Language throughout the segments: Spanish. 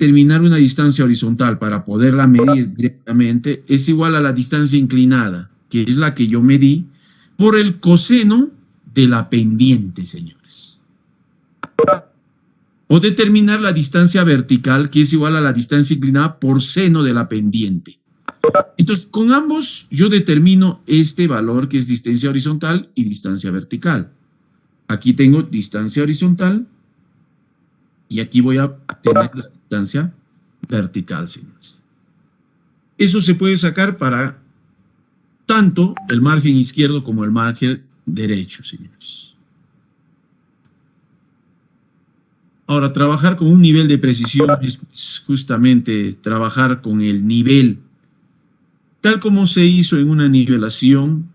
determinar una distancia horizontal para poderla medir directamente es igual a la distancia inclinada, que es la que yo medí, por el coseno de la pendiente, señores. O determinar la distancia vertical, que es igual a la distancia inclinada por seno de la pendiente. Entonces, con ambos yo determino este valor que es distancia horizontal y distancia vertical. Aquí tengo distancia horizontal y aquí voy a tener la distancia vertical, señores. Eso se puede sacar para tanto el margen izquierdo como el margen derecho, señores. Ahora, trabajar con un nivel de precisión es justamente trabajar con el nivel, tal como se hizo en una nivelación,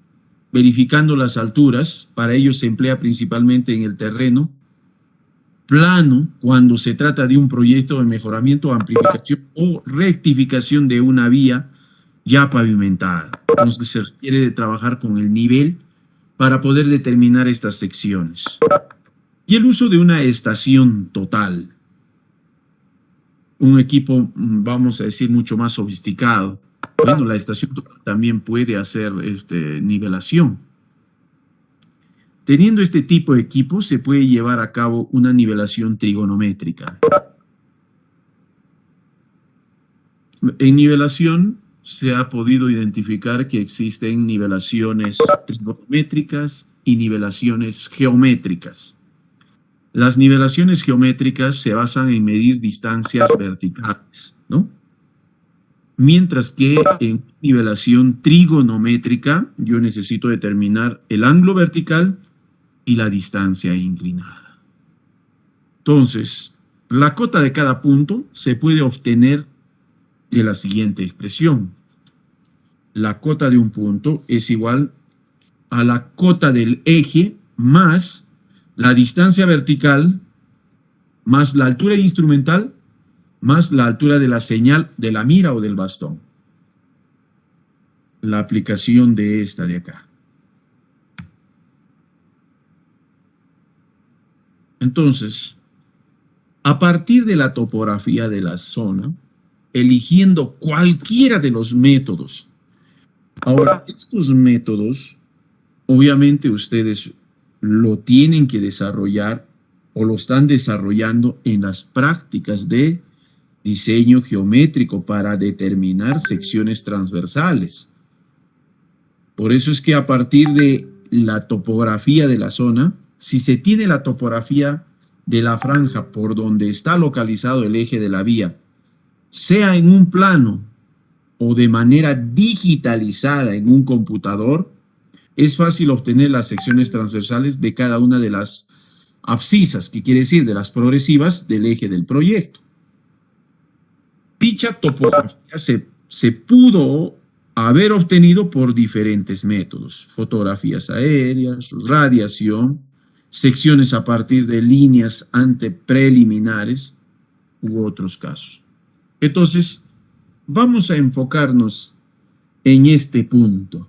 verificando las alturas. Para ello se emplea principalmente en el terreno plano cuando se trata de un proyecto de mejoramiento, amplificación o rectificación de una vía ya pavimentada. Entonces se requiere de trabajar con el nivel para poder determinar estas secciones. Y el uso de una estación total. Un equipo, vamos a decir, mucho más sofisticado. Bueno, la estación total también puede hacer nivelación. Teniendo este tipo de equipo, se puede llevar a cabo una nivelación trigonométrica. En nivelación se ha podido identificar que existen nivelaciones trigonométricas y nivelaciones geométricas. Las nivelaciones geométricas se basan en medir distancias verticales, ¿no? Mientras que en nivelación trigonométrica yo necesito determinar el ángulo vertical y la distancia inclinada. Entonces, la cota de cada punto se puede obtener de la siguiente expresión. La cota de un punto es igual a la cota del eje más la distancia vertical más la altura instrumental más la altura de la señal de la mira o del bastón. La aplicación de esta de acá. Entonces, a partir de la topografía de la zona, eligiendo cualquiera de los métodos. Ahora, estos métodos, obviamente ustedes lo tienen que desarrollar o lo están desarrollando en las prácticas de diseño geométrico para determinar secciones transversales. Por eso es que a partir de la topografía de la zona, si se tiene la topografía de la franja por donde está localizado el eje de la vía, sea en un plano o de manera digitalizada en un computador, es fácil obtener las secciones transversales de cada una de las abscisas, que quiere decir de las progresivas del eje del proyecto. Dicha topografía se pudo haber obtenido por diferentes métodos: fotografías aéreas, radiación, secciones a partir de líneas antepreliminares u otros casos. Entonces, vamos a enfocarnos en este punto.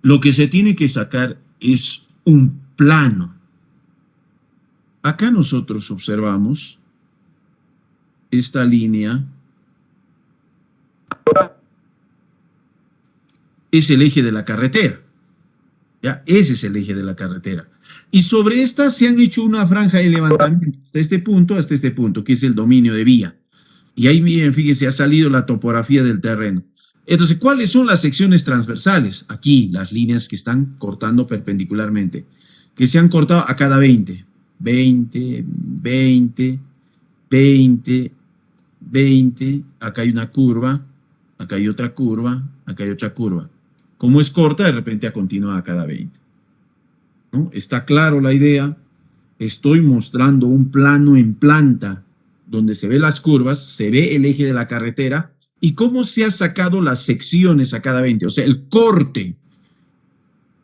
Lo que se tiene que sacar es un plano. Acá nosotros observamos esta línea. Es el eje de la carretera. ¿Ya? Ese es el eje de la carretera. Y sobre esta se han hecho una franja de levantamiento hasta este punto, que es el dominio de vía. Y ahí, miren, fíjense, ha salido la topografía del terreno. Entonces, ¿cuáles son las secciones transversales? Aquí, las líneas que están cortando perpendicularmente, que se han cortado a cada 20. 20, 20, 20, 20. Acá hay una curva, acá hay otra curva, acá hay otra curva. Como es corta, de repente ha continuado a cada 20. ¿No? Está claro la idea. Estoy mostrando un plano en planta donde se ve las curvas, se ve el eje de la carretera y cómo se ha sacado las secciones a cada 20, o sea, el corte,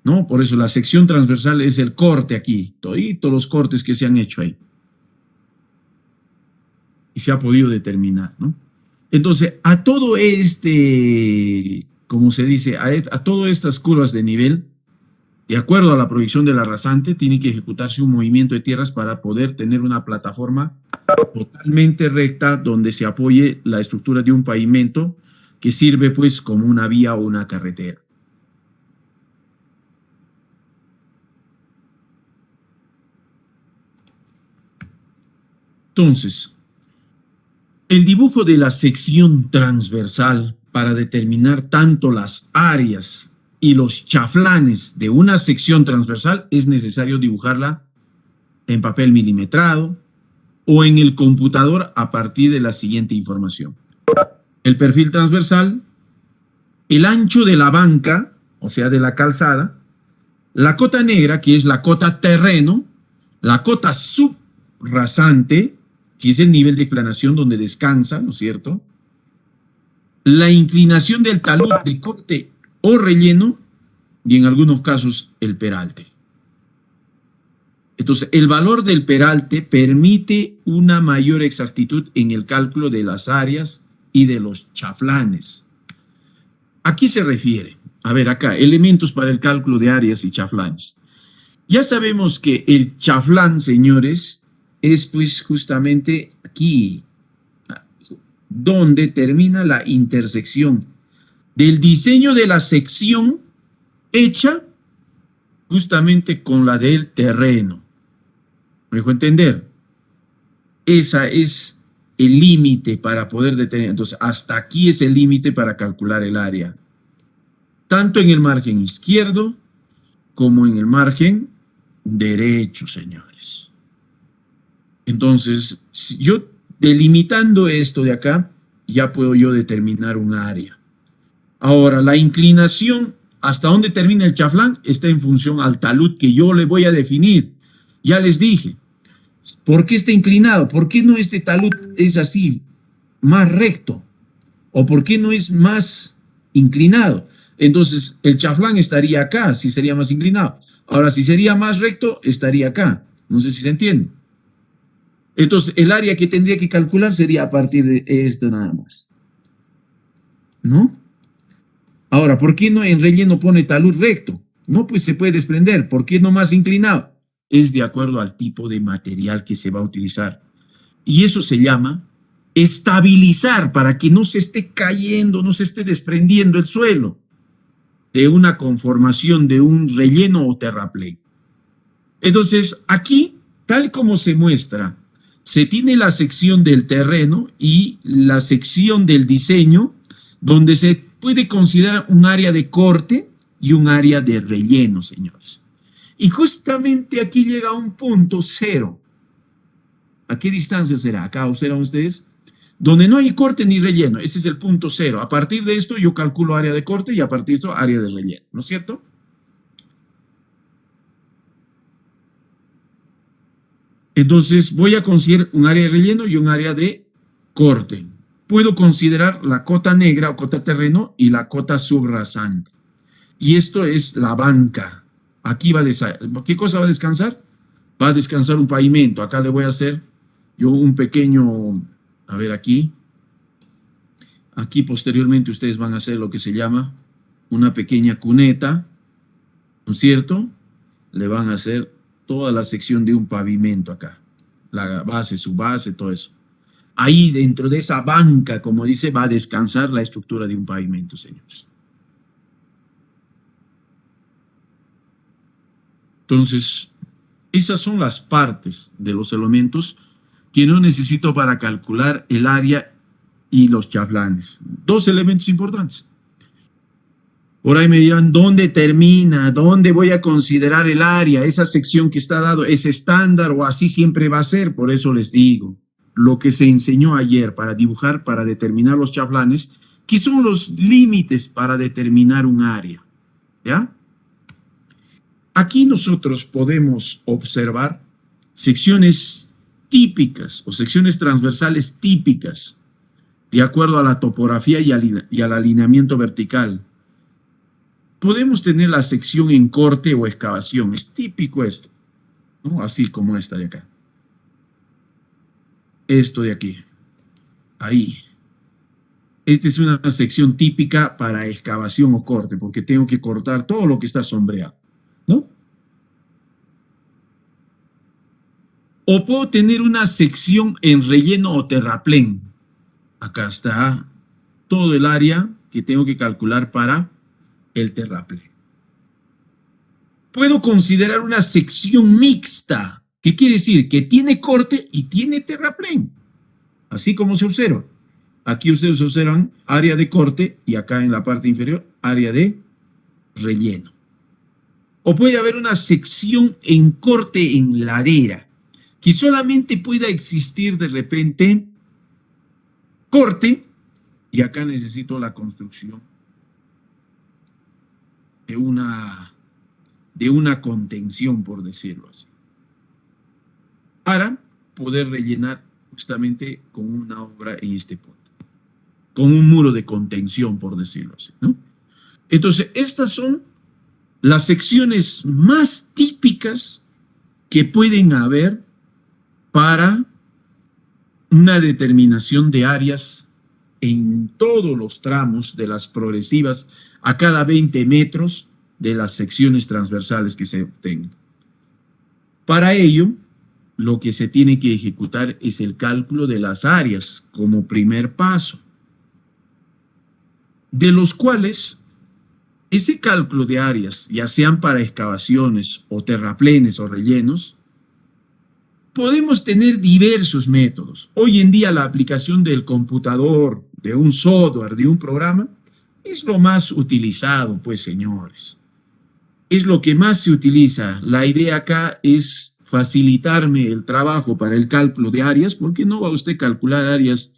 ¿no? Por eso la sección transversal es el corte aquí, todos los cortes que se han hecho ahí. Y se ha podido determinar, ¿no? Entonces, a todo como se dice, a todas estas curvas de nivel, De acuerdo a la proyección de la rasante, tiene que ejecutarse un movimiento de tierras para poder tener una plataforma totalmente recta donde se apoye la estructura de un pavimento que sirve pues como una vía o una carretera. Entonces, el dibujo de la sección transversal para determinar tanto las áreas y los chaflanes de una sección transversal es necesario dibujarla en papel milimetrado o en el computador a partir de la siguiente información. El perfil transversal, el ancho de la banca, o sea, de la calzada, la cota negra, que es la cota terreno, la cota subrasante, que es el nivel de inclinación donde descansa, ¿no es cierto? La inclinación del talud de corte o relleno y en algunos casos el peralte. Entonces, el valor del peralte permite una mayor exactitud en el cálculo de las áreas y de los chaflanes. ¿A qué se refiere? A ver, acá, elementos para el cálculo de áreas y chaflanes. Ya sabemos que el chaflán, señores, es pues justamente aquí, donde termina la intersección del diseño de la sección hecha justamente con la del terreno. ¿Me dejo entender? Esa es el límite para poder detener. Entonces, hasta aquí es el límite para calcular el área. Tanto en el margen izquierdo como en el margen derecho, señores. Entonces, si yo delimitando esto de acá, ya puedo yo determinar un área. Ahora, la inclinación, hasta dónde termina el chaflán, está en función al talud que yo le voy a definir. Ya les dije, ¿por qué está inclinado? ¿Por qué no este talud es así, más recto? ¿O por qué no es más inclinado? Entonces, el chaflán estaría acá, si sería más inclinado. Ahora, si sería más recto, estaría acá. No sé si se entiende. Entonces, el área que tendría que calcular sería a partir de esto nada más. ¿No? Ahora, ¿por qué no en relleno pone talud recto? No, pues se puede desprender. ¿Por qué no más inclinado? Es de acuerdo al tipo de material que se va a utilizar. Y eso se llama estabilizar para que no se esté cayendo, no se esté desprendiendo el suelo de una conformación de un relleno o terraplén. Entonces, aquí, tal como se muestra, se tiene la sección del terreno y la sección del diseño, donde se puede considerar un área de corte y un área de relleno, señores. Y justamente aquí llega un punto cero. ¿A qué distancia será? Acá observan ustedes, donde no hay corte ni relleno. Ese es el punto cero. A partir de esto yo calculo área de corte y a partir de esto área de relleno, ¿no es cierto? Entonces voy a considerar un área de relleno y un área de corte. Puedo considerar la cota negra o cota terreno y la cota subrasante. Y esto es la banca. Aquí va a ¿qué cosa va a descansar? Va a descansar un pavimento. Acá le voy a hacer yo un pequeño, a ver aquí. Aquí posteriormente ustedes van a hacer lo que se llama una pequeña cuneta, ¿no es cierto? Le van a hacer toda la sección de un pavimento acá. La base, su base, todo eso. Ahí dentro de esa banca, como dice, va a descansar la estructura de un pavimento, señores. Entonces, esas son las partes de los elementos que no necesito para calcular el área y los chaflanes. Dos elementos importantes. Por ahí me dirán, ¿dónde termina? ¿Dónde voy a considerar el área? Esa sección que está dado, ¿es estándar o así siempre va a ser? Por eso les digo, lo que se enseñó ayer para dibujar, para determinar los chaflanes, que son los límites para determinar un área. ¿Ya? Aquí nosotros podemos observar secciones típicas o secciones transversales típicas, de acuerdo a la topografía y al alineamiento vertical. Podemos tener la sección en corte o excavación, es típico esto, ¿no? Así como esta de acá. Esto de aquí, ahí. Esta es una sección típica para excavación o corte, porque tengo que cortar todo lo que está sombreado, ¿no? O puedo tener una sección en relleno o terraplén. Acá está todo el área que tengo que calcular para el terraplén. Puedo considerar una sección mixta. ¿Qué quiere decir? Que tiene corte y tiene terraplén. Así como se observa. Aquí ustedes observan área de corte y acá en la parte inferior área de relleno. O puede haber una sección en corte en ladera, que solamente pueda existir de repente corte, y acá necesito la construcción de una contención, por decirlo así, para poder rellenar justamente con una obra en este punto, con un muro de contención, por decirlo así, ¿no? Entonces, estas son las secciones más típicas que pueden haber para una determinación de áreas en todos los tramos de las progresivas a cada 20 metros de las secciones transversales que se obtengan. Para ello, lo que se tiene que ejecutar es el cálculo de las áreas como primer paso, de los cuales ese cálculo de áreas, ya sean para excavaciones o terraplenes o rellenos, podemos tener diversos métodos. Hoy en día la aplicación del computador, de un software, de un programa, es lo más utilizado, pues señores. Es lo que más se utiliza. La idea acá es facilitarme el trabajo para el cálculo de áreas, porque no va usted a calcular áreas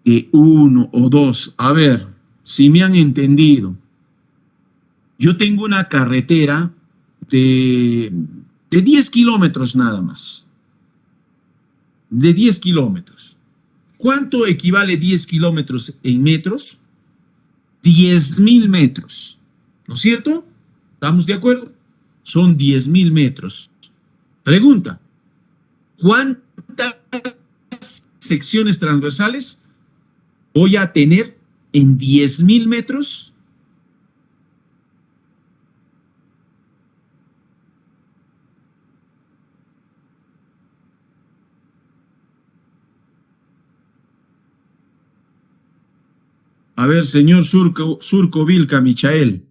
de 1 o 2. A ver, si me han entendido. Yo tengo una carretera de 10 kilómetros nada más. De 10 kilómetros. ¿Cuánto equivale 10 kilómetros en metros? 10.000 metros. ¿No es cierto? ¿Estamos de acuerdo? Son 10.000 metros. Pregunta, ¿cuántas secciones transversales voy a tener en 10.000 metros? A ver, señor Surco Vilca Michael.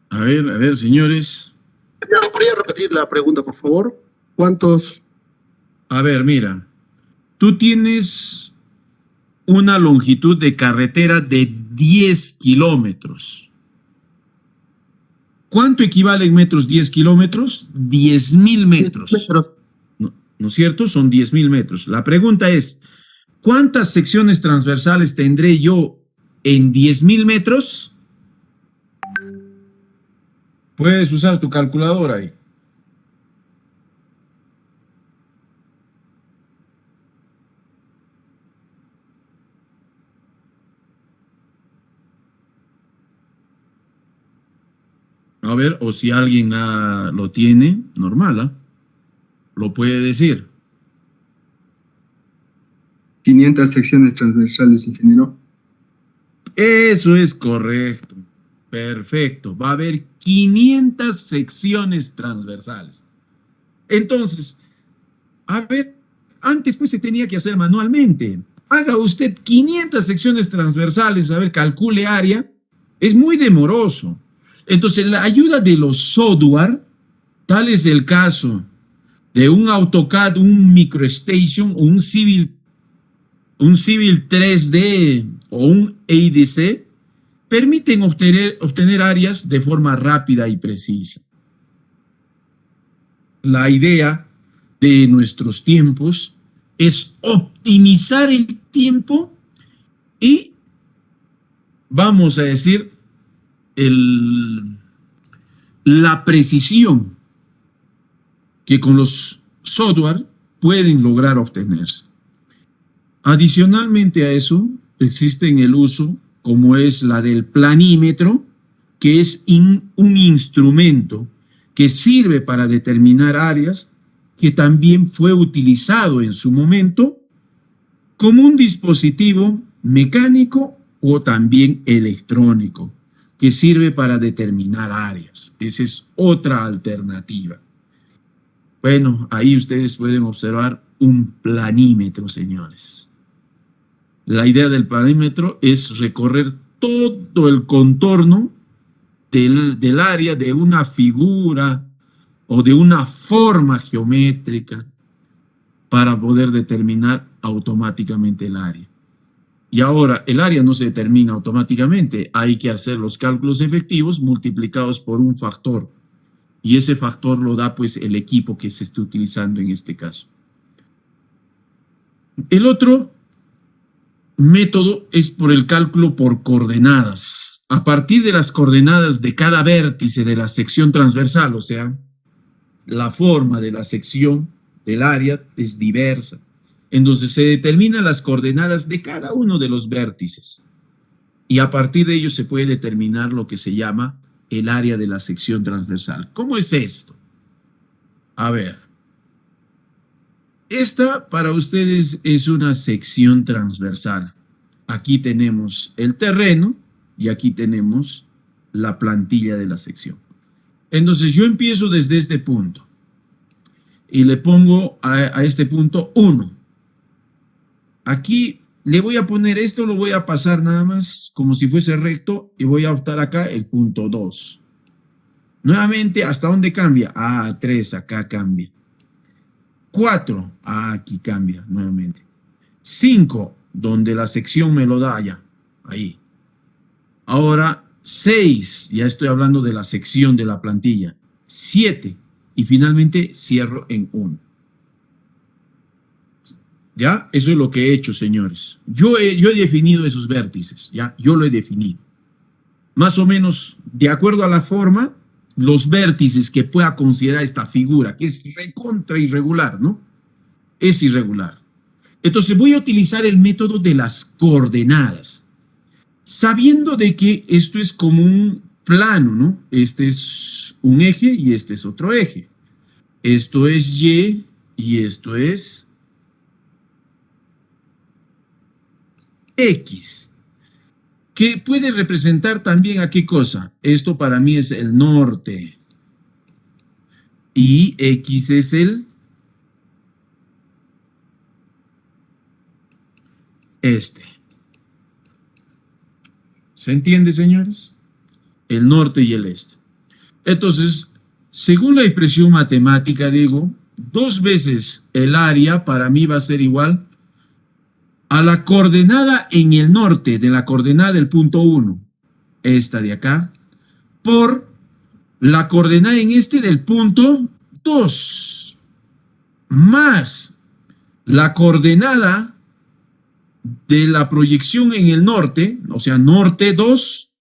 A ver, señores. ¿Podría repetir la pregunta, por favor? ¿Cuántos? A ver, mira. Tú tienes una longitud de carretera de 10 kilómetros. ¿Cuánto equivale en metros 10 kilómetros? 10.000 metros. ¿No es cierto? Son 10.000 metros. La pregunta es, ¿cuántas secciones transversales tendré yo en 10.000 metros? Puedes usar tu calculadora ahí. A ver, o si alguien lo tiene, normal, lo puede decir. 500 secciones transversales, ingeniero. Eso es correcto. Perfecto. Va a haber 500 secciones transversales. Entonces, a ver, antes pues se tenía que hacer manualmente. Haga usted 500 secciones transversales, a ver, calcule área. Es muy demoroso. Entonces, la ayuda de los software, tal es el caso de un AutoCAD, un MicroStation, un Civil 3D o un ADC, permiten obtener áreas de forma rápida y precisa. La idea de nuestros tiempos es optimizar el tiempo y, vamos a decir, la precisión que con los software pueden lograr obtenerse. Adicionalmente a eso, existe en el uso, como es la del planímetro, que es un instrumento que sirve para determinar áreas que también fue utilizado en su momento como un dispositivo mecánico o también electrónico, que sirve para determinar áreas. Esa es otra alternativa. Bueno, ahí ustedes pueden observar un planímetro, señores. La idea del planímetro es recorrer todo el contorno del área de una figura o de una forma geométrica para poder determinar automáticamente el área. Y ahora, el área no se determina automáticamente, hay que hacer los cálculos efectivos multiplicados por un factor. Y ese factor lo da pues el equipo que se está utilizando en este caso. El otro método es por el cálculo por coordenadas. A partir de las coordenadas de cada vértice de la sección transversal, o sea, la forma de la sección del área es diversa. Entonces se determinan las coordenadas de cada uno de los vértices. Y a partir de ello se puede determinar lo que se llama el área de la sección transversal. ¿Cómo es esto? A ver. Esta para ustedes es una sección transversal. Aquí tenemos el terreno y aquí tenemos la plantilla de la sección. Entonces yo empiezo desde este punto y le pongo a este punto 1. Aquí le voy a poner esto, lo voy a pasar nada más como si fuese recto y voy a optar acá el punto 2. Nuevamente, ¿hasta dónde cambia? 3, acá cambia. 4, aquí cambia nuevamente. 5, donde la sección me lo da ya, ahí. Ahora 6, ya estoy hablando de la sección de la plantilla. 7, y finalmente cierro en 1. ¿Ya? Eso es lo que he hecho, señores. Yo he definido esos vértices, ¿ya? Yo lo he definido. Más o menos, de acuerdo a la forma, los vértices que pueda considerar esta figura, que es recontra irregular, ¿no? Es irregular. Entonces voy a utilizar el método de las coordenadas, sabiendo de que esto es como un plano, ¿no? Este es un eje y este es otro eje. Esto es Y y esto es X, que puede representar también a qué cosa. Esto para mí es el norte y X es el este. ¿Se entiende, señores? El norte y el este. Entonces, según la expresión matemática, digo, 2 veces el área para mí va a ser igual a la coordenada en el norte de la coordenada del punto 1, esta de acá, por la coordenada en este del punto 2, más la coordenada de la proyección en el norte, o sea, norte 2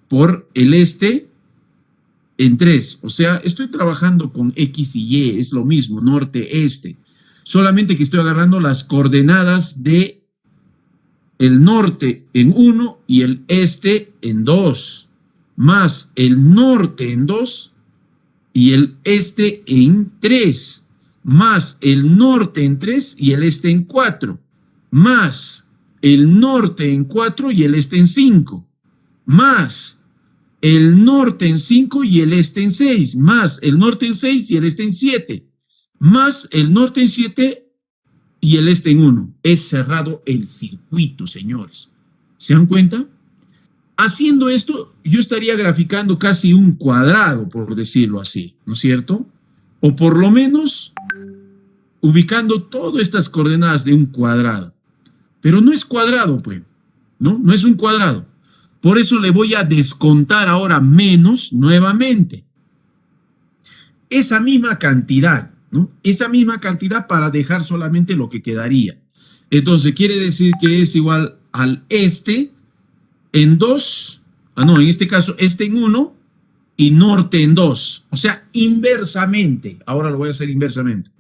por el este en 3. O sea, estoy trabajando con X y Y, es lo mismo, norte, este. Solamente que estoy agarrando las coordenadas de el norte en 1 y el este en 2, más el norte en 2 y el este en 3, más el norte en 3 y el este en 4, más el norte en 4 y el este en 5, más el norte en 5 y el este en 6, más el norte en 6 y el este en 7, más el norte en 7 y el este en 1. Es cerrado el circuito, señores. ¿Se dan cuenta? Haciendo esto, yo estaría graficando casi un cuadrado, por decirlo así, ¿no es cierto? O por lo menos ubicando todas estas coordenadas de un cuadrado. Pero no es cuadrado, pues, ¿no? No es un cuadrado. Por eso le voy a descontar ahora menos nuevamente. Esa misma cantidad, ¿no? Esa misma cantidad para dejar solamente lo que quedaría. Entonces quiere decir que es igual al este en 2, en este caso este en 1 y norte en 2. O sea, inversamente. Ahora lo voy a hacer inversamente.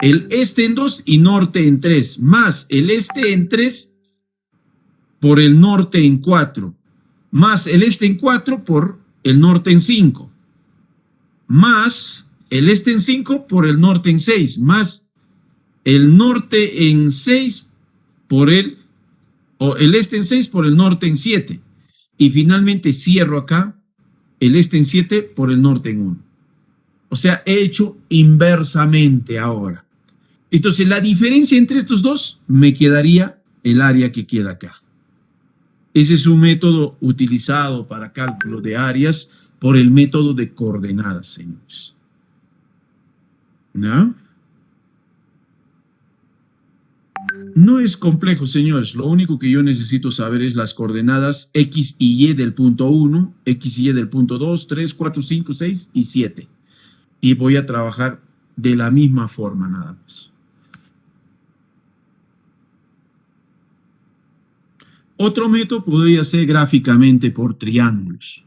El este en 2 y norte en 3, más el este en 3 por el norte en 4, más el este en 4 por el norte en 5, más el este en 5 por el norte en 6, más el norte en 6 por el este en 6 por el norte en 7. Y finalmente cierro acá el este en 7 por el norte en 1. O sea, he hecho inversamente ahora. Entonces, la diferencia entre estos dos me quedaría el área que queda acá. Ese es un método utilizado para cálculo de áreas por el método de coordenadas, señores. ¿No? No es complejo, señores. Lo único que yo necesito saber es las coordenadas X y Y del punto 1, X y Y del punto 2, 3, 4, 5, 6 y 7. Y voy a trabajar de la misma forma nada más. Otro método podría ser gráficamente por triángulos.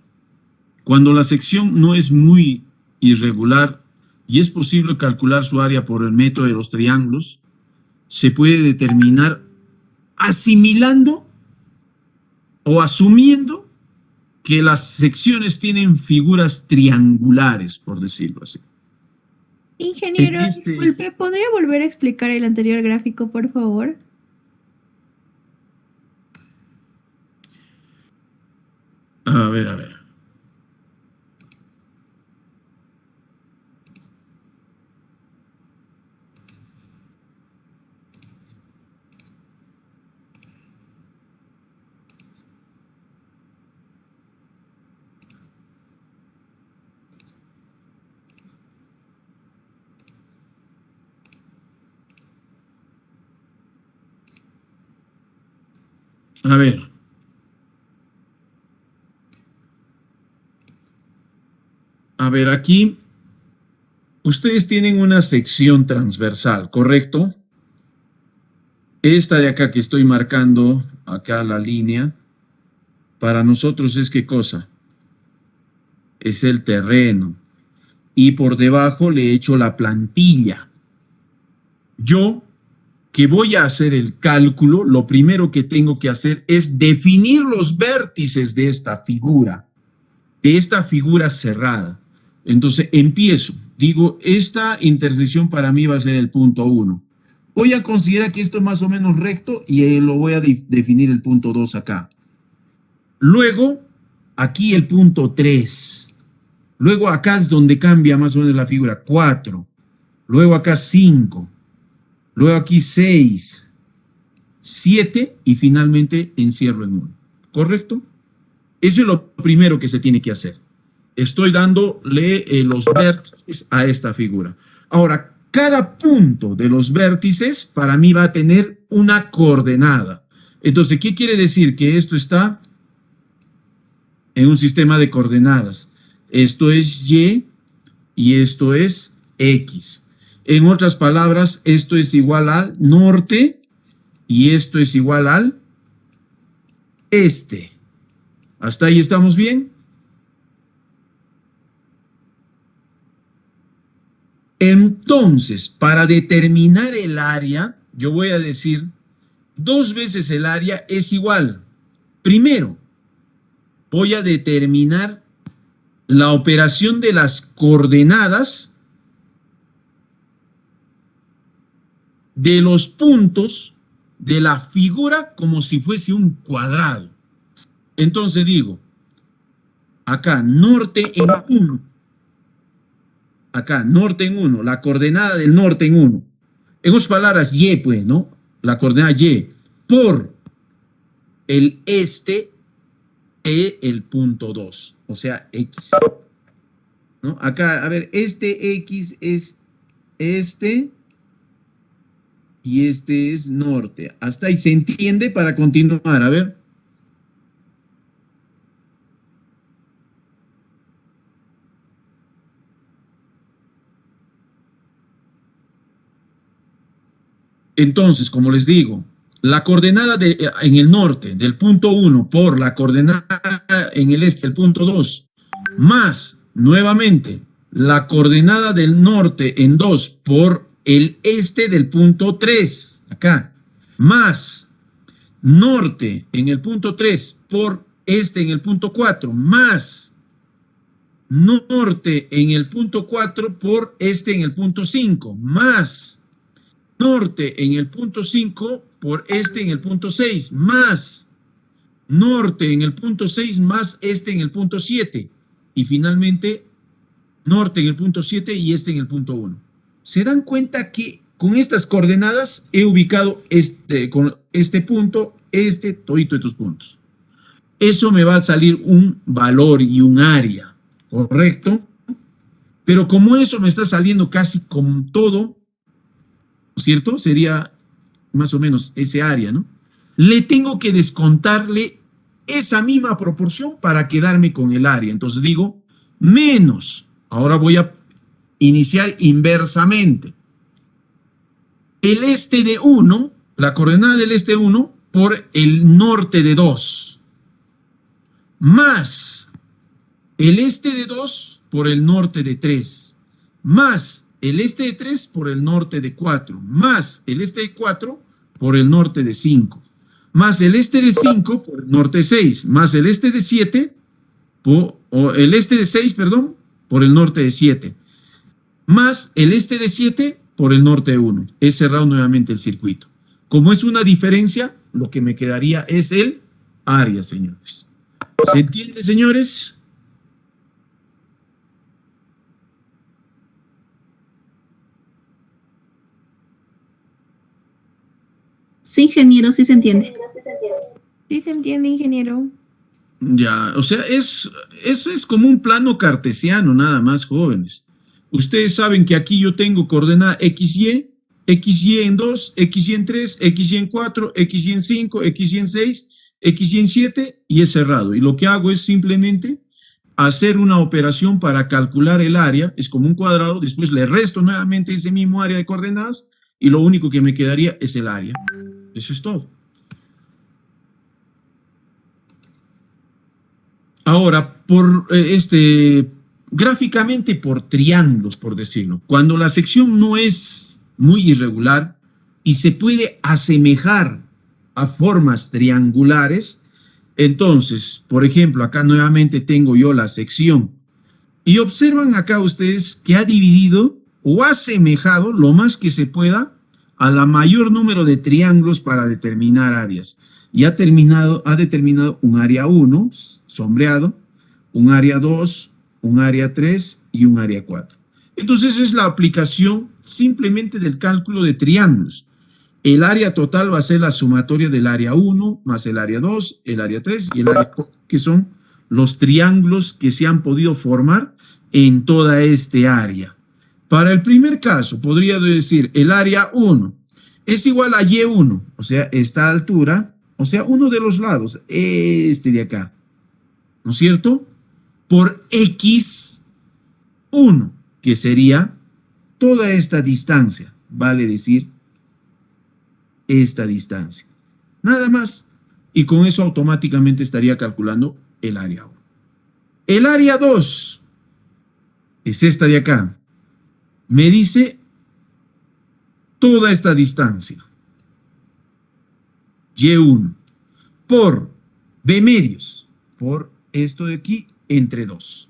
Cuando la sección no es muy irregular y es posible calcular su área por el método de los triángulos, se puede determinar asimilando o asumiendo que las secciones tienen figuras triangulares, por decirlo así. Ingeniero, disculpe, ¿podría volver a explicar el anterior gráfico, por favor? A ver, a ver. A ver. A ver, aquí ustedes tienen una sección transversal, ¿correcto? Esta de acá que estoy marcando, acá la línea, para nosotros es ¿qué cosa? Es el terreno. Y por debajo le he hecho la plantilla. Yo, que voy a hacer el cálculo, lo primero que tengo que hacer es definir los vértices de esta figura cerrada. Entonces empiezo, digo, esta intersección para mí va a ser el punto 1. Voy a considerar que esto es más o menos recto y lo voy a definir el punto 2 acá. Luego, aquí el punto 3. Luego acá es donde cambia más o menos la figura, 4. Luego acá 5. Luego aquí 6, 7 y finalmente encierro en 1. ¿Correcto? Eso es lo primero que se tiene que hacer. Estoy dándole los vértices a esta figura. Ahora, cada punto de los vértices para mí va a tener una coordenada. Entonces, ¿qué quiere decir? Que esto está en un sistema de coordenadas. Esto es Y y esto es X. En otras palabras, esto es igual al norte y esto es igual al este. ¿Hasta ahí estamos bien? Entonces, para determinar el área, yo voy a decir 2 veces el área es igual. Primero, voy a determinar la operación de las coordenadas de los puntos de la figura como si fuese un cuadrado. Entonces digo, acá norte en 1. Acá, norte en 1, la coordenada del norte en 1. En otras palabras, Y, pues, ¿no? La coordenada Y por el este e el punto 2, o sea, X. ¿No? Acá, a ver, este X es este y este es norte. Hasta ahí se entiende para continuar, a ver. Entonces, como les digo, la coordenada en el norte del punto 1 por la coordenada en el este del punto 2, más nuevamente la coordenada del norte en 2 por el este del punto 3, acá, más norte en el punto 3 por este en el punto 4, más norte en el punto 4 por este en el punto 5, más norte en el punto 5 por este en el punto 6, más norte en el punto 6 más este en el punto 7. Y finalmente, norte en el punto 7 y este en el punto 1. ¿Se dan cuenta que con estas coordenadas he ubicado con este punto, todito estos puntos? Eso me va a salir un valor y un área, ¿correcto? Pero como eso me está saliendo casi con todo, ¿cierto? Sería más o menos ese área, ¿no? Le tengo que descontarle esa misma proporción para quedarme con el área. Entonces digo, menos. Ahora voy a iniciar inversamente. El este de 1, la coordenada del este 1 por el norte de 2. Más el este de 2 por el norte de 3, más el este de 3 por el norte de 4, más el este de 4 por el norte de 5, más el este de 5 por el norte de 6, más el este de 7, el este de 6, perdón, por el norte de 7, más el este de 7 por el norte de 1. He cerrado nuevamente el circuito. Como es una diferencia, lo que me quedaría es el área, señores. ¿Se entiende, señores? Sí, ingeniero, sí se entiende. Sí se entiende, ingeniero. Ya, o sea, eso es como un plano cartesiano, nada más, jóvenes. Ustedes saben que aquí yo tengo coordenada XY, XY en 2, XY en 3, XY en 4, XY en 5, XY en 6, XY en 7 y es cerrado. Y lo que hago es simplemente hacer una operación para calcular el área, es como un cuadrado, después le resto nuevamente ese mismo área de coordenadas y lo único que me quedaría es el área. Eso es todo. Ahora, gráficamente por triángulos, por decirlo, cuando la sección no es muy irregular y se puede asemejar a formas triangulares, entonces, por ejemplo, acá nuevamente tengo yo la sección y observan acá ustedes que ha dividido o asemejado lo más que se pueda a la mayor número de triángulos para determinar áreas. Y ha determinado un área 1, sombreado, un área 2, un área 3 y un área 4. Entonces es la aplicación simplemente del cálculo de triángulos. El área total va a ser la sumatoria del área 1 más el área 2, el área 3 y el área 4, que son los triángulos que se han podido formar en toda este área. Para el primer caso, podría decir el área 1 es igual a Y1, o sea, esta altura, o sea, uno de los lados, este de acá, ¿no es cierto? Por X1, que sería toda esta distancia, vale decir, esta distancia. Nada más. Y con eso automáticamente estaría calculando el área 1. El área 2 es esta de acá. Me dice toda esta distancia. Y1 por B medios, por esto de aquí, entre 2.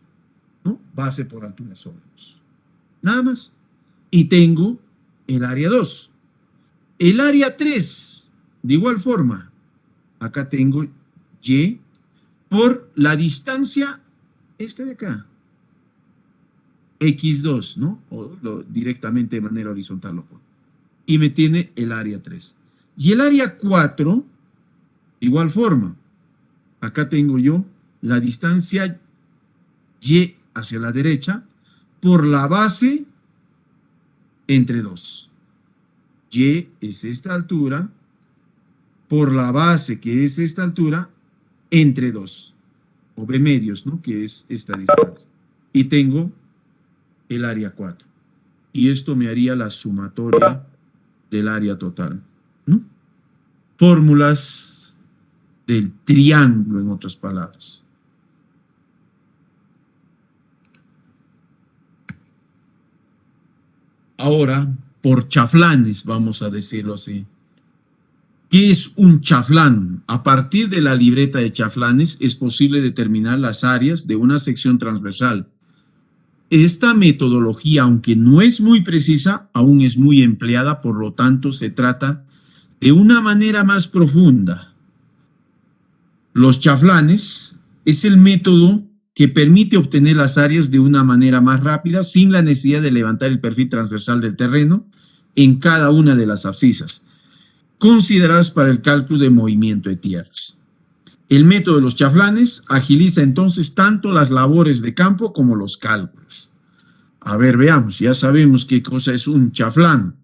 ¿No? Base por altura sobre 2. Nada más. Y tengo el área 2. El área 3, de igual forma, acá tengo Y por la distancia, esta de acá, X2, ¿no? O directamente de manera horizontal lo pongo. Y me tiene el área 3. Y el área 4, de igual forma, acá tengo yo la distancia Y hacia la derecha por la base entre 2. Y es esta altura por la base que es esta altura entre 2. O B medios, ¿no? Que es esta distancia. Y tengo el área 4. Y esto me haría la sumatoria del área total, ¿no? Fórmulas del triángulo, en otras palabras. Ahora, por chaflanes, vamos a decirlo así. ¿Qué es un chaflán? A partir de la libreta de chaflanes es posible determinar las áreas de una sección transversal esta metodología, aunque no es muy precisa, aún es muy empleada, por lo tanto se trata de una manera más profunda. Los chaflanes es el método que permite obtener las áreas de una manera más rápida sin la necesidad de levantar el perfil transversal del terreno en cada una de las abscisas, consideradas para el cálculo de movimiento de tierras. El método de los chaflanes agiliza entonces tanto las labores de campo como los cálculos. A ver, veamos, ya sabemos qué cosa es un chaflán.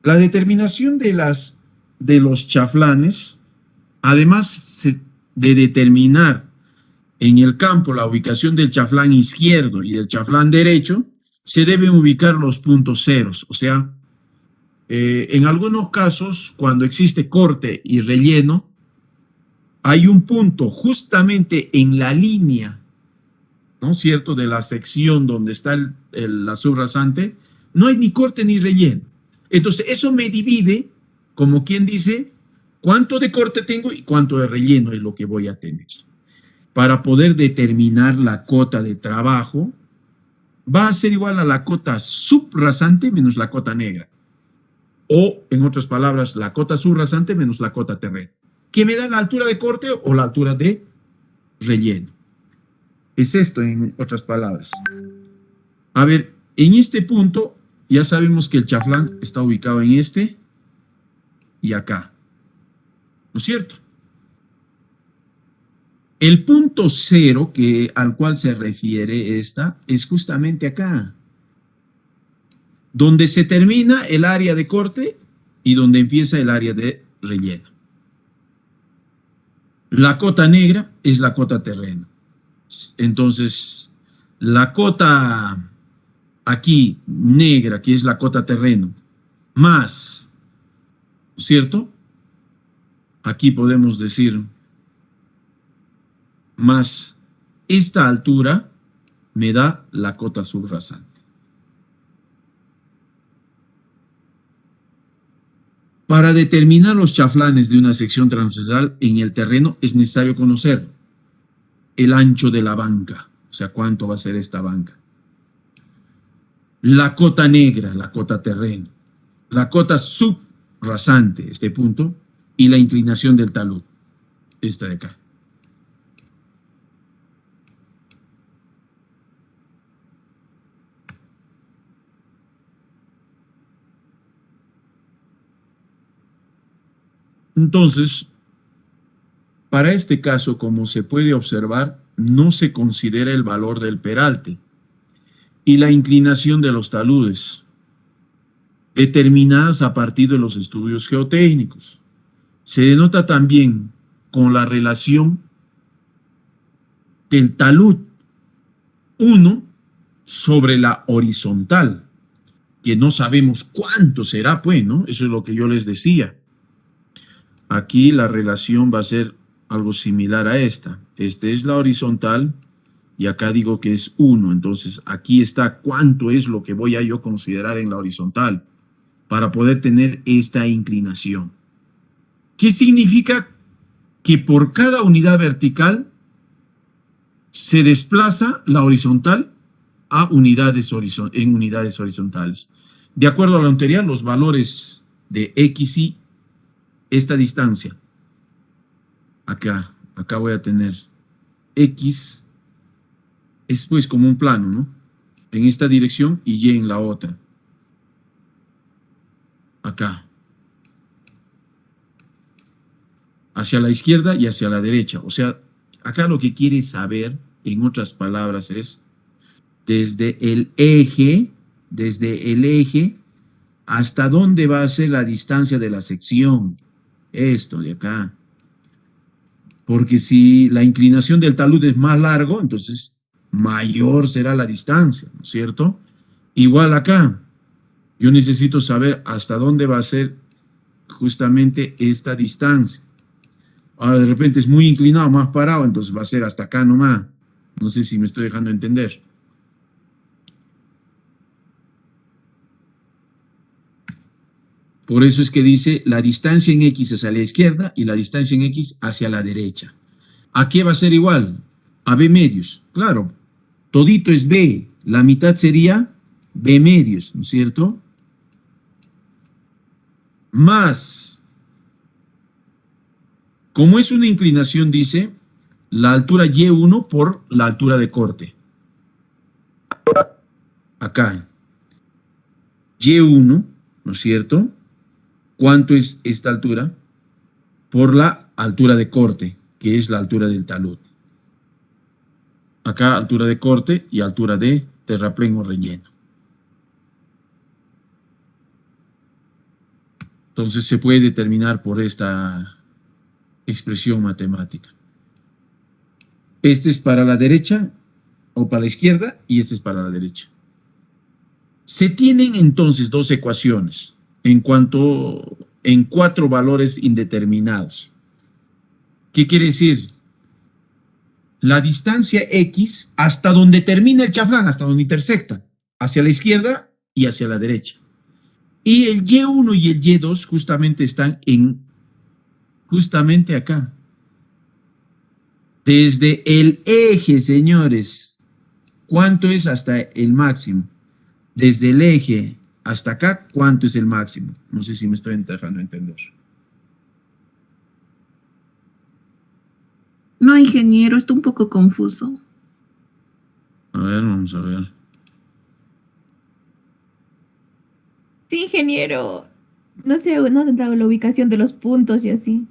La determinación de los chaflanes, además de determinar en el campo la ubicación del chaflán izquierdo y del chaflán derecho, se deben ubicar los puntos ceros. O sea, en algunos casos, cuando existe corte y relleno, hay un punto justamente en la línea, ¿no es cierto?, de la sección donde está la subrasante, no hay ni corte ni relleno. Entonces, eso me divide, como quien dice, cuánto de corte tengo y cuánto de relleno es lo que voy a tener. Para poder determinar la cota de trabajo, va a ser igual a la cota subrasante menos la cota negra. O, en otras palabras, la cota subrasante menos la cota terreno. ¿Qué me da la altura de corte o la altura de relleno? Es esto, en otras palabras. A ver, en este punto ya sabemos que el chaflán está ubicado en este y acá. ¿No es cierto? El punto cero al cual se refiere esta es justamente acá, donde se termina el área de corte y donde empieza el área de relleno. La cota negra es la cota terreno. Entonces, la cota aquí negra, que es la cota terreno, más, ¿cierto? Aquí podemos decir más esta altura me da la cota subrasante. Para determinar los chaflanes de una sección transversal en el terreno es necesario conocer el ancho de la banca, o sea, cuánto va a ser esta banca. La cota negra, la cota terreno. La cota subrasante, este punto, y la inclinación del talud, esta de acá. Entonces, para este caso, como se puede observar, no se considera el valor del peralte y la inclinación de los taludes, determinadas a partir de los estudios geotécnicos. Se denota también con la relación del talud 1 sobre la horizontal, que no sabemos cuánto será, pues, ¿no? Eso es lo que yo les decía. Aquí la relación va a ser algo similar a esta. Esta es la horizontal y acá digo que es 1. Entonces aquí está cuánto es lo que voy a yo considerar en la horizontal para poder tener esta inclinación. ¿Qué significa? Que por cada unidad vertical se desplaza la horizontal a unidades horizontales. De acuerdo a lo anterior, los valores de X y esta distancia, acá voy a tener X, es pues como un plano, ¿no? En esta dirección y Y en la otra. Acá. Hacia la izquierda y hacia la derecha. O sea, acá lo que quiere saber, en otras palabras, es desde el eje hasta dónde va a ser la distancia de la sección. Esto de acá. Porque si la inclinación del talud es más largo, entonces mayor será la distancia, ¿no es cierto? Igual acá. Yo necesito saber hasta dónde va a ser justamente esta distancia. Ahora de repente es muy inclinado, más parado, entonces va a ser hasta acá nomás. No sé si me estoy dejando entender. Por eso es que dice la distancia en X hacia la izquierda y la distancia en X hacia la derecha. ¿A qué va a ser igual? A B medios. Claro, todito es B, la mitad sería B medios, ¿no es cierto? Más, como es una inclinación, dice, la altura Y1 por la altura de corte. Acá, Y1, ¿no es cierto? ¿Cuánto es esta altura? Por la altura de corte, que es la altura del talud. Acá, altura de corte y altura de terraplén o relleno. Entonces se puede determinar por esta expresión matemática. Este es para la derecha o para la izquierda y este es para la derecha. Se tienen entonces dos ecuaciones en 4 valores indeterminados. ¿Qué quiere decir? La distancia X hasta donde termina el chaflán, hasta donde intersecta, hacia la izquierda y hacia la derecha. Y el Y1 y el Y2 justamente están justamente acá. Desde el eje, señores, ¿cuánto es hasta el máximo? Desde el eje hasta acá, ¿cuánto es el máximo? No sé si me estoy dejando entender. No, ingeniero, está un poco confuso. A ver, vamos a ver. Sí, ingeniero. No sé, no he dado la ubicación de los puntos y así.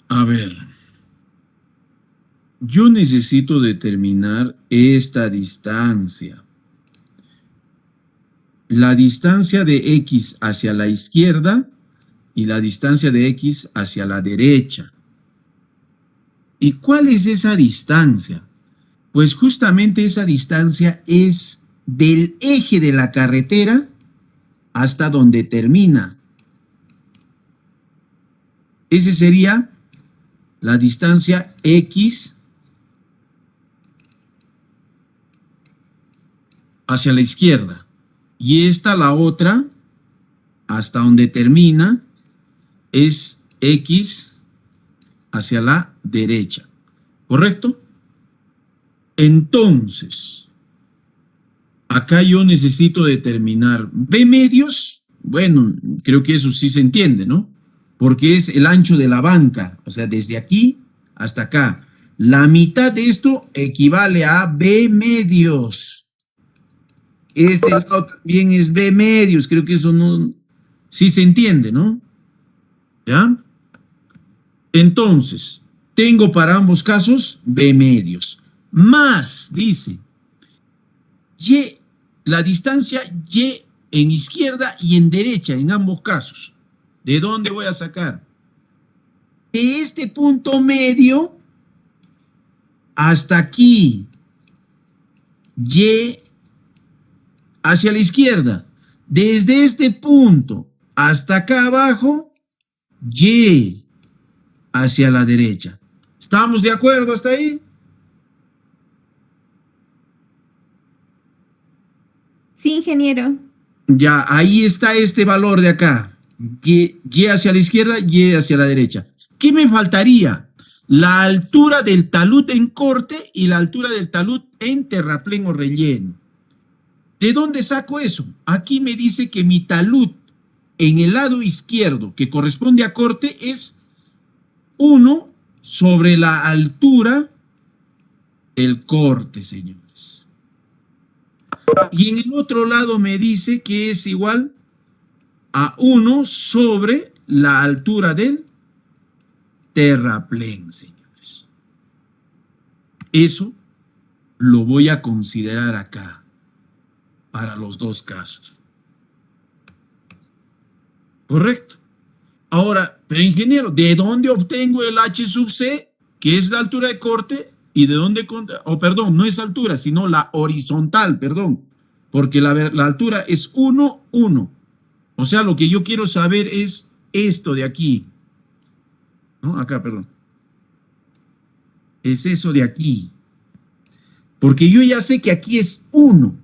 A ver. Yo necesito determinar esta distancia. La distancia de X hacia la izquierda y la distancia de X hacia la derecha. ¿Y cuál es esa distancia? Pues justamente esa distancia es del eje de la carretera hasta donde termina. Ese sería la distancia X hacia la izquierda. Y esta, la otra, hasta donde termina, es X hacia la derecha. ¿Correcto? Entonces, acá yo necesito determinar B medios. Bueno, creo que eso sí se entiende, ¿no? Porque es el ancho de la banca, o sea, desde aquí hasta acá. La mitad de esto equivale a B medios. Este lado también es B medios, creo que eso no, sí se entiende, ¿no? ¿Ya? Entonces, tengo para ambos casos B medios. Más, dice, Y, la distancia Y en izquierda y en derecha, en ambos casos. ¿De dónde voy a sacar? De este punto medio hasta aquí. Y hacia la izquierda. Desde este punto hasta acá abajo, Y hacia la derecha. ¿Estamos de acuerdo hasta ahí? Sí, ingeniero. Ya, ahí está este valor de acá. Y hacia la izquierda, Y hacia la derecha. ¿Qué me faltaría? La altura del talud en corte y la altura del talud en terraplén o relleno. ¿De dónde saco eso? Aquí me dice que mi talud en el lado izquierdo, que corresponde a corte, es 1 sobre la altura del corte, señores. Y en el otro lado me dice que es igual a 1 sobre la altura del terraplén, señores. Eso lo voy a considerar acá para los dos casos. ¿Correcto? Ahora, pero ingeniero, ¿de dónde obtengo el H sub C, que es la altura de corte? ¿Y de dónde? Perdón, no es altura, sino la horizontal, perdón. Porque la altura es 1, 1. O sea, lo que yo quiero saber es esto de aquí. No, acá, perdón. Es eso de aquí. Porque yo ya sé que aquí es 1,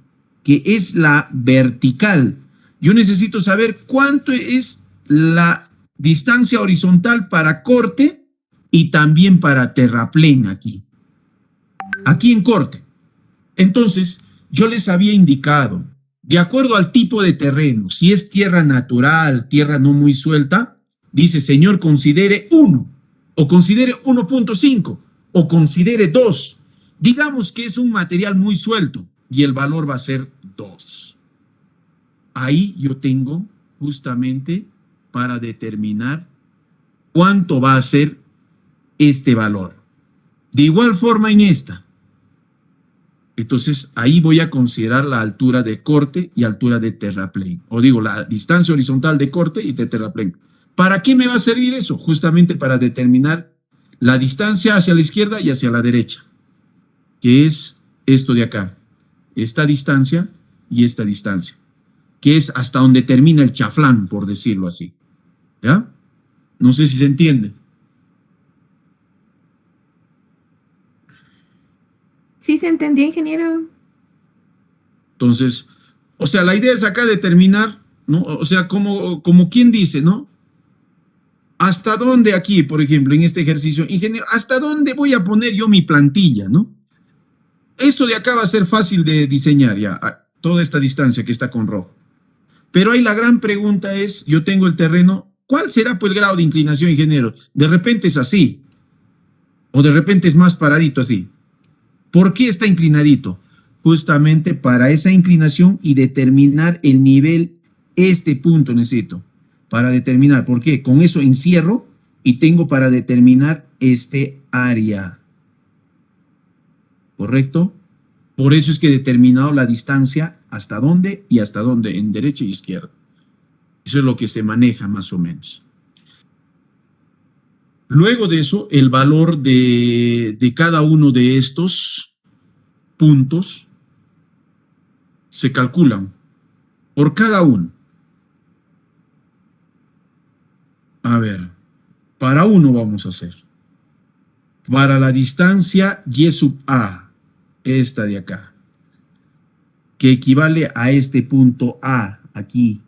que es la vertical. Yo necesito saber cuánto es la distancia horizontal para corte y también para terraplén aquí. Aquí en corte. Entonces, yo les había indicado, de acuerdo al tipo de terreno, si es tierra natural, tierra no muy suelta, dice, señor, considere 1, o considere 1.5, o considere 2. Digamos que es un material muy suelto y el valor va a ser 2. Ahí yo tengo justamente para determinar cuánto va a ser este valor. De igual forma en esta. Entonces, ahí voy a considerar la altura de corte y altura de terraplén. O digo, la distancia horizontal de corte y de terraplén. ¿Para qué me va a servir eso? Justamente para determinar la distancia hacia la izquierda y hacia la derecha, que es esto de acá. Esta distancia y esta distancia, que es hasta donde termina el chaflán, por decirlo así. ¿Ya? No sé si se entiende. ¿Sí se entendió, ingeniero? Entonces, o sea, la idea es acá determinar, ¿no? O sea, como quien dice, ¿no? ¿Hasta dónde aquí, por ejemplo, en este ejercicio, ingeniero, hasta dónde voy a poner yo mi plantilla, ¿no? Esto de acá va a ser fácil de diseñar ya, toda esta distancia que está con rojo. Pero ahí la gran pregunta es, yo tengo el terreno, ¿cuál será pues el grado de inclinación, ingeniero? De repente es así, o de repente es más paradito así. ¿Por qué está inclinadito? Justamente para esa inclinación y determinar el nivel, este punto necesito, para determinar, ¿por qué? Con eso encierro y tengo para determinar este área. ¿Correcto? Por eso es que he determinado la distancia hasta dónde y hasta dónde, en derecha y izquierda. Eso es lo que se maneja más o menos. Luego de eso, el valor de cada uno de estos puntos se calculan por cada uno. A ver, para uno vamos a hacer. Para la distancia y sub A, esta de acá, que equivale a este punto A, aquí,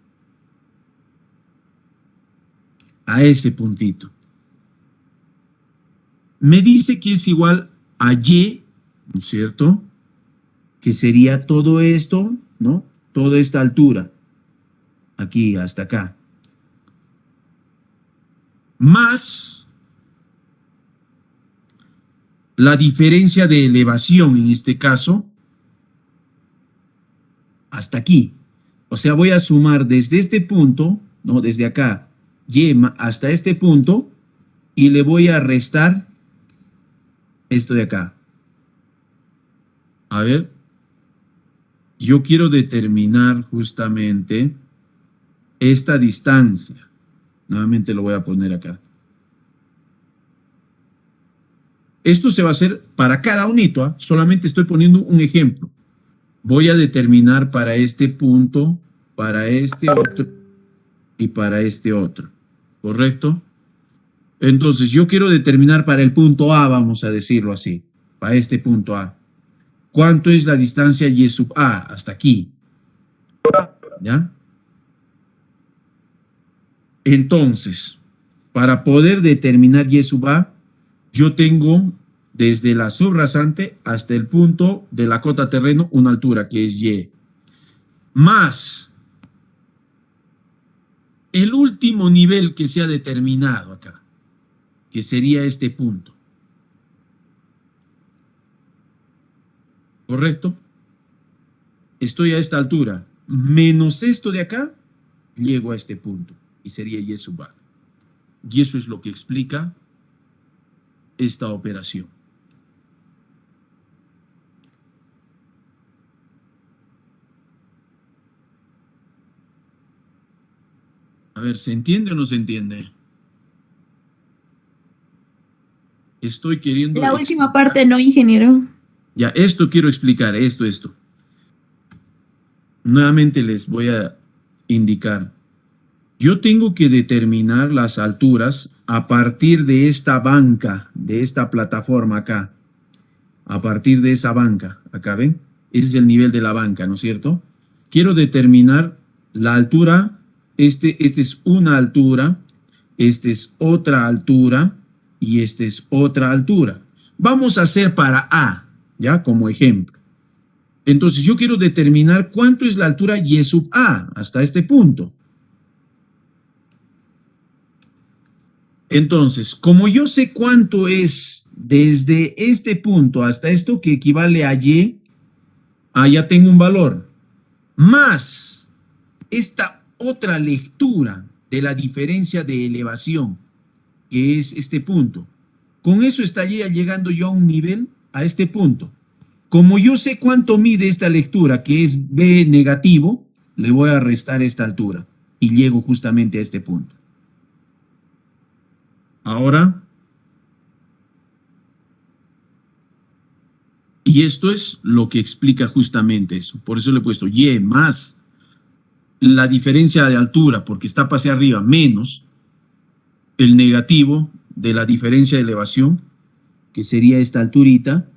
a ese puntito. Me dice que es igual a Y, ¿no es cierto? Que sería todo esto, ¿no? Toda esta altura, aquí hasta acá, más la diferencia de elevación, en este caso, hasta aquí. O sea, voy a sumar desde este punto, ¿no? Desde acá, Y hasta este punto, y le voy a restar esto de acá. A ver, yo quiero determinar justamente esta distancia. Nuevamente lo voy a poner acá. Esto se va a hacer para cada unito, ¿eh? Solamente estoy poniendo un ejemplo. Voy a determinar para este punto, para este otro y para este otro. ¿Correcto? Entonces, yo quiero determinar para el punto A, vamos a decirlo así, para este punto A. ¿Cuánto es la distancia Y sub A? Hasta aquí. ¿Ya? Entonces, para poder determinar Y sub A, yo tengo desde la subrasante hasta el punto de la cota terreno una altura que es Y. Más el último nivel que se ha determinado acá, que sería este punto. ¿Correcto? Estoy a esta altura, menos esto de acá, llego a este punto, y sería Y sub A. Y eso es lo que explica esta operación. A ver, ¿se entiende o no se entiende? Estoy queriendo... La última parte no, ingeniero. Ya, esto quiero explicar, esto. Nuevamente les voy a indicar. Yo tengo que determinar las alturas a partir de esta banca, de esta plataforma acá. A partir de esa banca, acá ven, ese es el nivel de la banca, ¿no es cierto? Quiero determinar la altura, este es una altura, este es otra altura y este es otra altura. Vamos a hacer para A, ¿ya? Como ejemplo. Entonces yo quiero determinar cuánto es la altura Y sub A hasta este punto. Entonces, como yo sé cuánto es desde este punto hasta esto, que equivale a Y, ya tengo un valor, más esta otra lectura de la diferencia de elevación, que es este punto. Con eso estaría llegando yo a un nivel, a este punto. Como yo sé cuánto mide esta lectura, que es B negativo, le voy a restar esta altura y llego justamente a este punto. Ahora, y esto es lo que explica justamente eso. Por eso le he puesto Y más la diferencia de altura, porque está hacia arriba, menos el negativo de la diferencia de elevación, que sería esta alturita,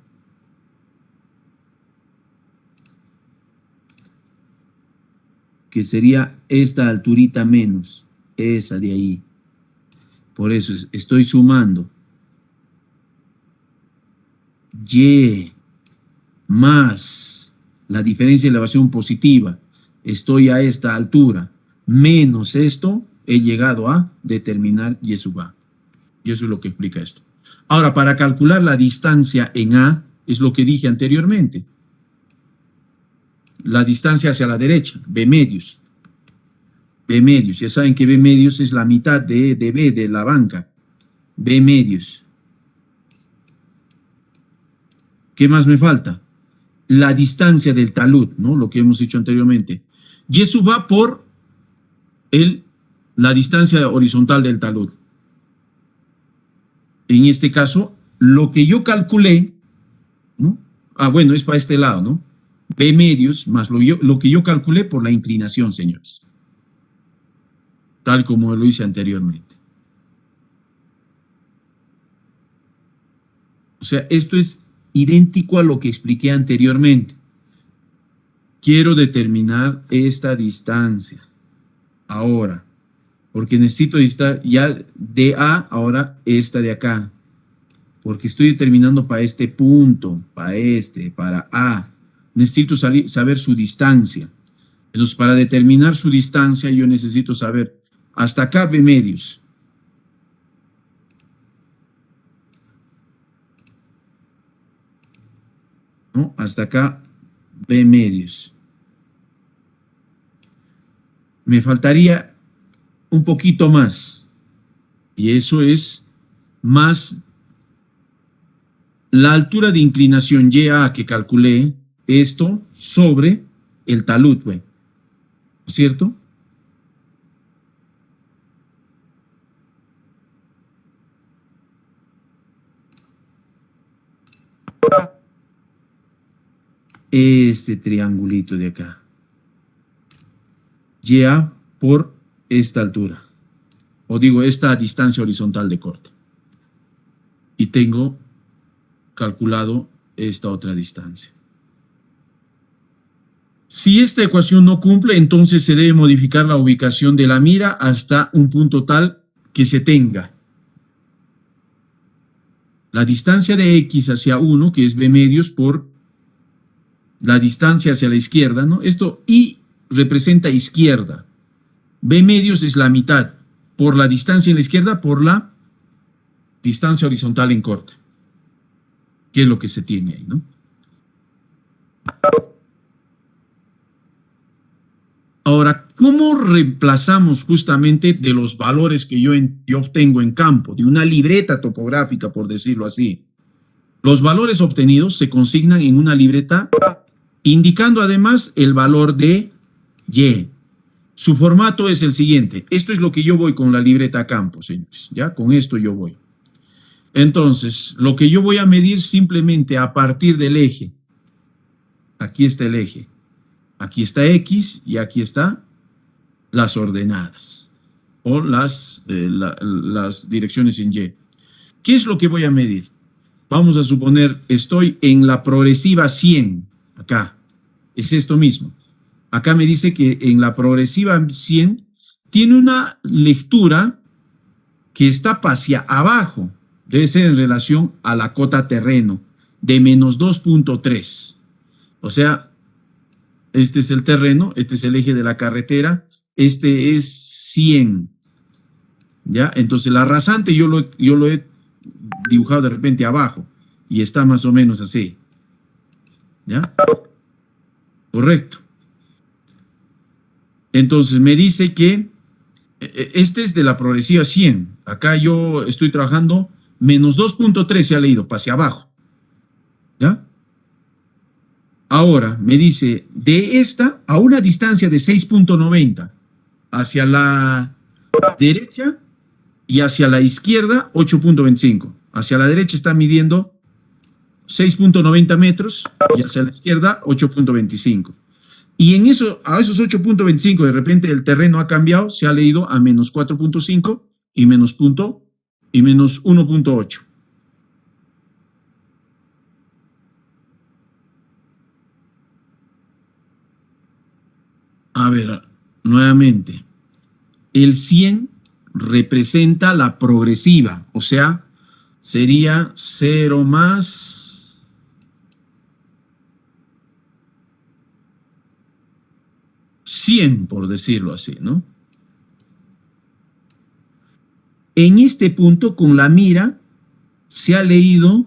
que sería esta alturita menos, esa de ahí. Por eso estoy sumando Y más la diferencia de elevación positiva, estoy a esta altura, menos esto, he llegado a determinar Y sub A. Y eso es lo que explica esto. Ahora, para calcular la distancia en A, es lo que dije anteriormente. La distancia hacia la derecha, B medios. B medios, ya saben que B medios es la mitad de B, de la banca. B medios. ¿Qué más me falta? La distancia del talud, ¿no? Lo que hemos dicho anteriormente. Y sub A por la distancia horizontal del talud. En este caso, lo que yo calculé, ¿no? Bueno, es para este lado, ¿no? B medios más lo que yo calculé por la inclinación, señores. Tal como lo hice anteriormente. O sea, esto es idéntico a lo que expliqué anteriormente. Quiero determinar esta distancia. Ahora, porque necesito ya de A, ahora esta de acá. Porque estoy determinando para este punto, para A. Necesito saber su distancia. Entonces, para determinar su distancia, yo necesito saber hasta acá B medios. ¿No? Hasta acá B medios. Me faltaría un poquito más. Y eso es más la altura de inclinación YA que calculé, esto sobre el talud, ¿cierto? Este triangulito de acá. YA por esta altura. O digo, esta distancia horizontal de corte. Y tengo calculado esta otra distancia. Si esta ecuación no cumple, entonces se debe modificar la ubicación de la mira hasta un punto tal que se tenga la distancia de X hacia 1, que es B medios, por la distancia hacia la izquierda, ¿no? Esto Y representa izquierda. B medios es la mitad, por la distancia en la izquierda, por la distancia horizontal en corte. ¿Qué es lo que se tiene ahí, no? Ahora, ¿cómo reemplazamos justamente de los valores que yo obtengo en campo, de una libreta topográfica, por decirlo así? Los valores obtenidos se consignan en una libreta, indicando además el valor de Y. Su formato es el siguiente. Esto es lo que yo voy con la libreta a campo, señores. ¿Ya? Con esto yo voy. Entonces, lo que yo voy a medir simplemente a partir del eje. Aquí está el eje. Aquí está X y aquí están las ordenadas. o las direcciones en Y. ¿Qué es lo que voy a medir? Vamos a suponer, estoy en la progresiva 100, acá, es esto mismo. Acá me dice que en la progresiva 100 tiene una lectura que está hacia abajo, debe ser en relación a la cota terreno, de menos 2.3. O sea, este es el terreno, este es el eje de la carretera, este es 100. ¿Ya? Entonces la rasante yo lo he dibujado de repente abajo y está más o menos así. ¿Ya? Correcto. Entonces me dice que este es de la progresiva 100. Acá yo estoy trabajando menos 2.3 se ha leído, hacia abajo. ¿Ya? Ahora me dice de esta a una distancia de 6.90 hacia la derecha y hacia la izquierda 8.25. Hacia la derecha está midiendo 6.90 metros y hacia la izquierda 8.25. Y en eso, a esos 8.25 de repente el terreno ha cambiado, se ha leído a menos 4.5 y menos 1.8. A ver, nuevamente, el 100 representa la progresiva, o sea, sería 0 más 100, por decirlo así, ¿no? En este punto, con la mira, se ha leído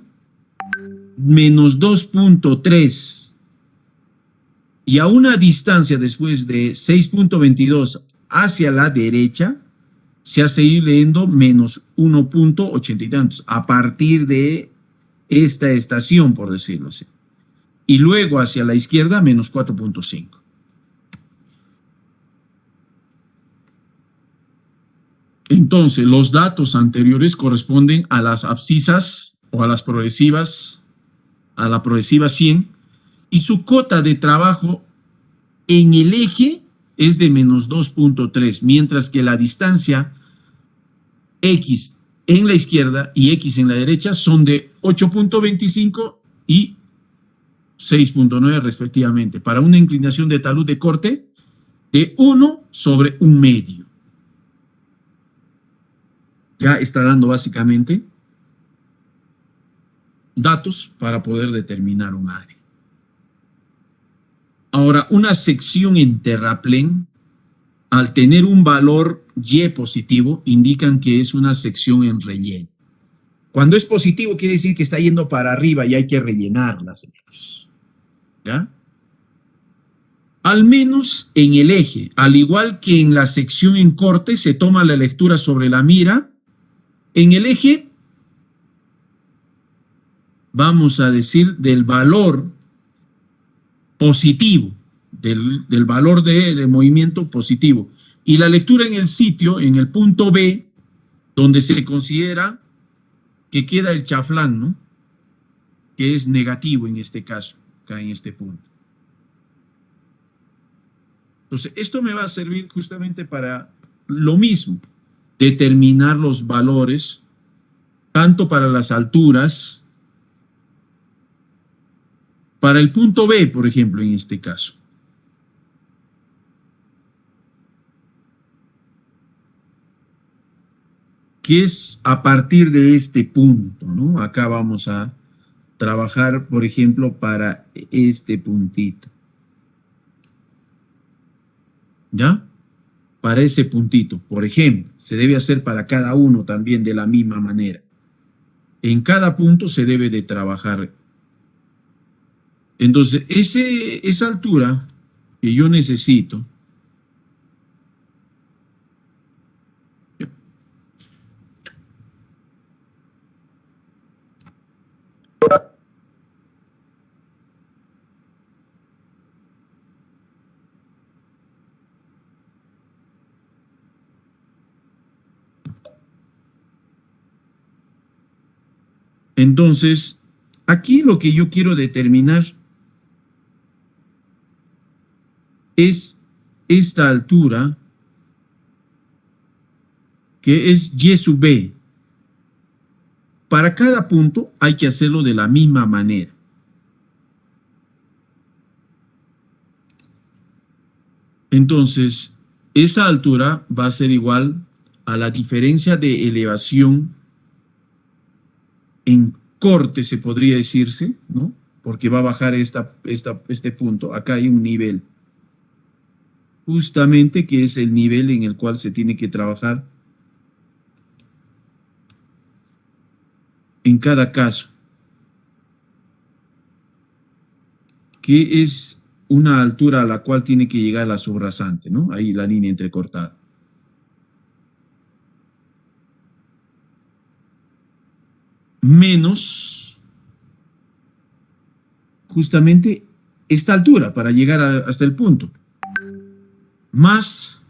menos 2.3 y a una distancia después de 6.22 hacia la derecha, se ha seguido leyendo menos 1.80 y tantos, a partir de esta estación, por decirlo así. Y luego hacia la izquierda, menos 4.5. Entonces, los datos anteriores corresponden a las abscisas o a las progresivas, a la progresiva 100, y su cota de trabajo en el eje es de menos 2.3, mientras que la distancia X en la izquierda y X en la derecha son de 8.25 y 6.9 respectivamente, para una inclinación de talud de corte de 1 sobre 1 medio. Ya está dando básicamente datos para poder determinar un área. Ahora, una sección en terraplén, al tener un valor Y positivo, indican que es una sección en relleno. Cuando es positivo, quiere decir que está yendo para arriba y hay que rellenarla, señores. ¿Ya? Al menos en el eje, al igual que en la sección en corte, se toma la lectura sobre la mira. En el eje, vamos a decir, del valor positivo, del valor de movimiento positivo. Y la lectura en el sitio, en el punto B, donde se considera que queda el chaflán, ¿no? Que es negativo en este caso, acá en este punto. Entonces, esto me va a servir justamente para lo mismo, determinar los valores, tanto para las alturas, para el punto B, por ejemplo, en este caso. Que es a partir de este punto, ¿no? Acá vamos a trabajar, por ejemplo, para este puntito. ¿Ya? Para ese puntito, por ejemplo, se debe hacer para cada uno también de la misma manera. En cada punto se debe de trabajar. Entonces, esa altura que yo necesito, entonces, aquí lo que yo quiero determinar es esta altura que es Y sub B. Para cada punto hay que hacerlo de la misma manera. Entonces, esa altura va a ser igual a la diferencia de elevación en corte, se podría decirse, ¿no? Porque va a bajar este punto. Acá hay un nivel, justamente que es el nivel en el cual se tiene que trabajar en cada caso, que es una altura a la cual tiene que llegar la sobrasante, ¿no? Ahí la línea entrecortada. Menos justamente esta altura para llegar hasta el punto. Más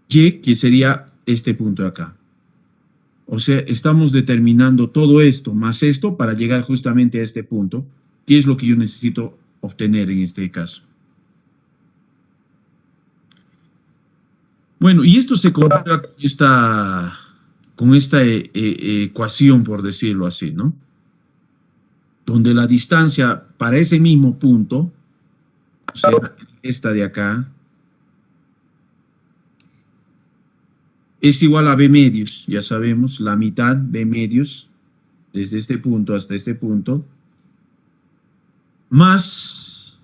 Y, que sería este punto de acá. O sea, estamos determinando todo esto más esto para llegar justamente a este punto, que es lo que yo necesito obtener en este caso. Bueno, y esto se comprueba con esta ecuación, por decirlo así, ¿no? Donde la distancia para ese mismo punto, o sea, esta de acá, es igual a B medios, ya sabemos, la mitad B medios, desde este punto hasta este punto, más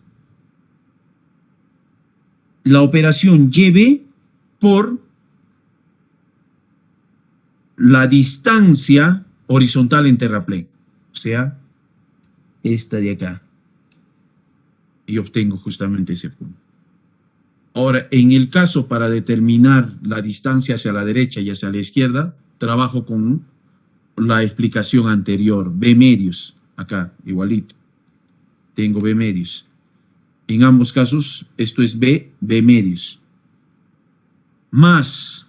la operación YB por la distancia horizontal en terraplén, o sea, esta de acá, y obtengo justamente ese punto. Ahora, en el caso para determinar la distancia hacia la derecha y hacia la izquierda, trabajo con la explicación anterior, B medios, acá, igualito. Tengo B medios. En ambos casos, esto es B medios. Más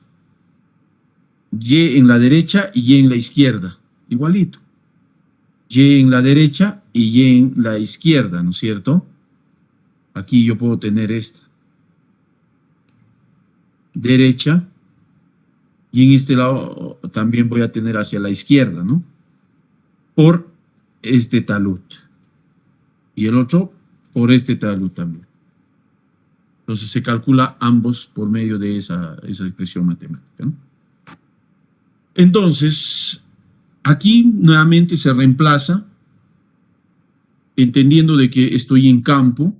Y en la derecha y Y en la izquierda, igualito. Y en la derecha y Y en la izquierda, ¿no es cierto? Aquí yo puedo tener esta derecha, y en este lado también voy a tener hacia la izquierda, ¿no? Por este talud. Y el otro por este talud también. Entonces se calcula ambos por medio de esa expresión matemática, ¿no? Entonces, aquí nuevamente se reemplaza, entendiendo de que estoy en campo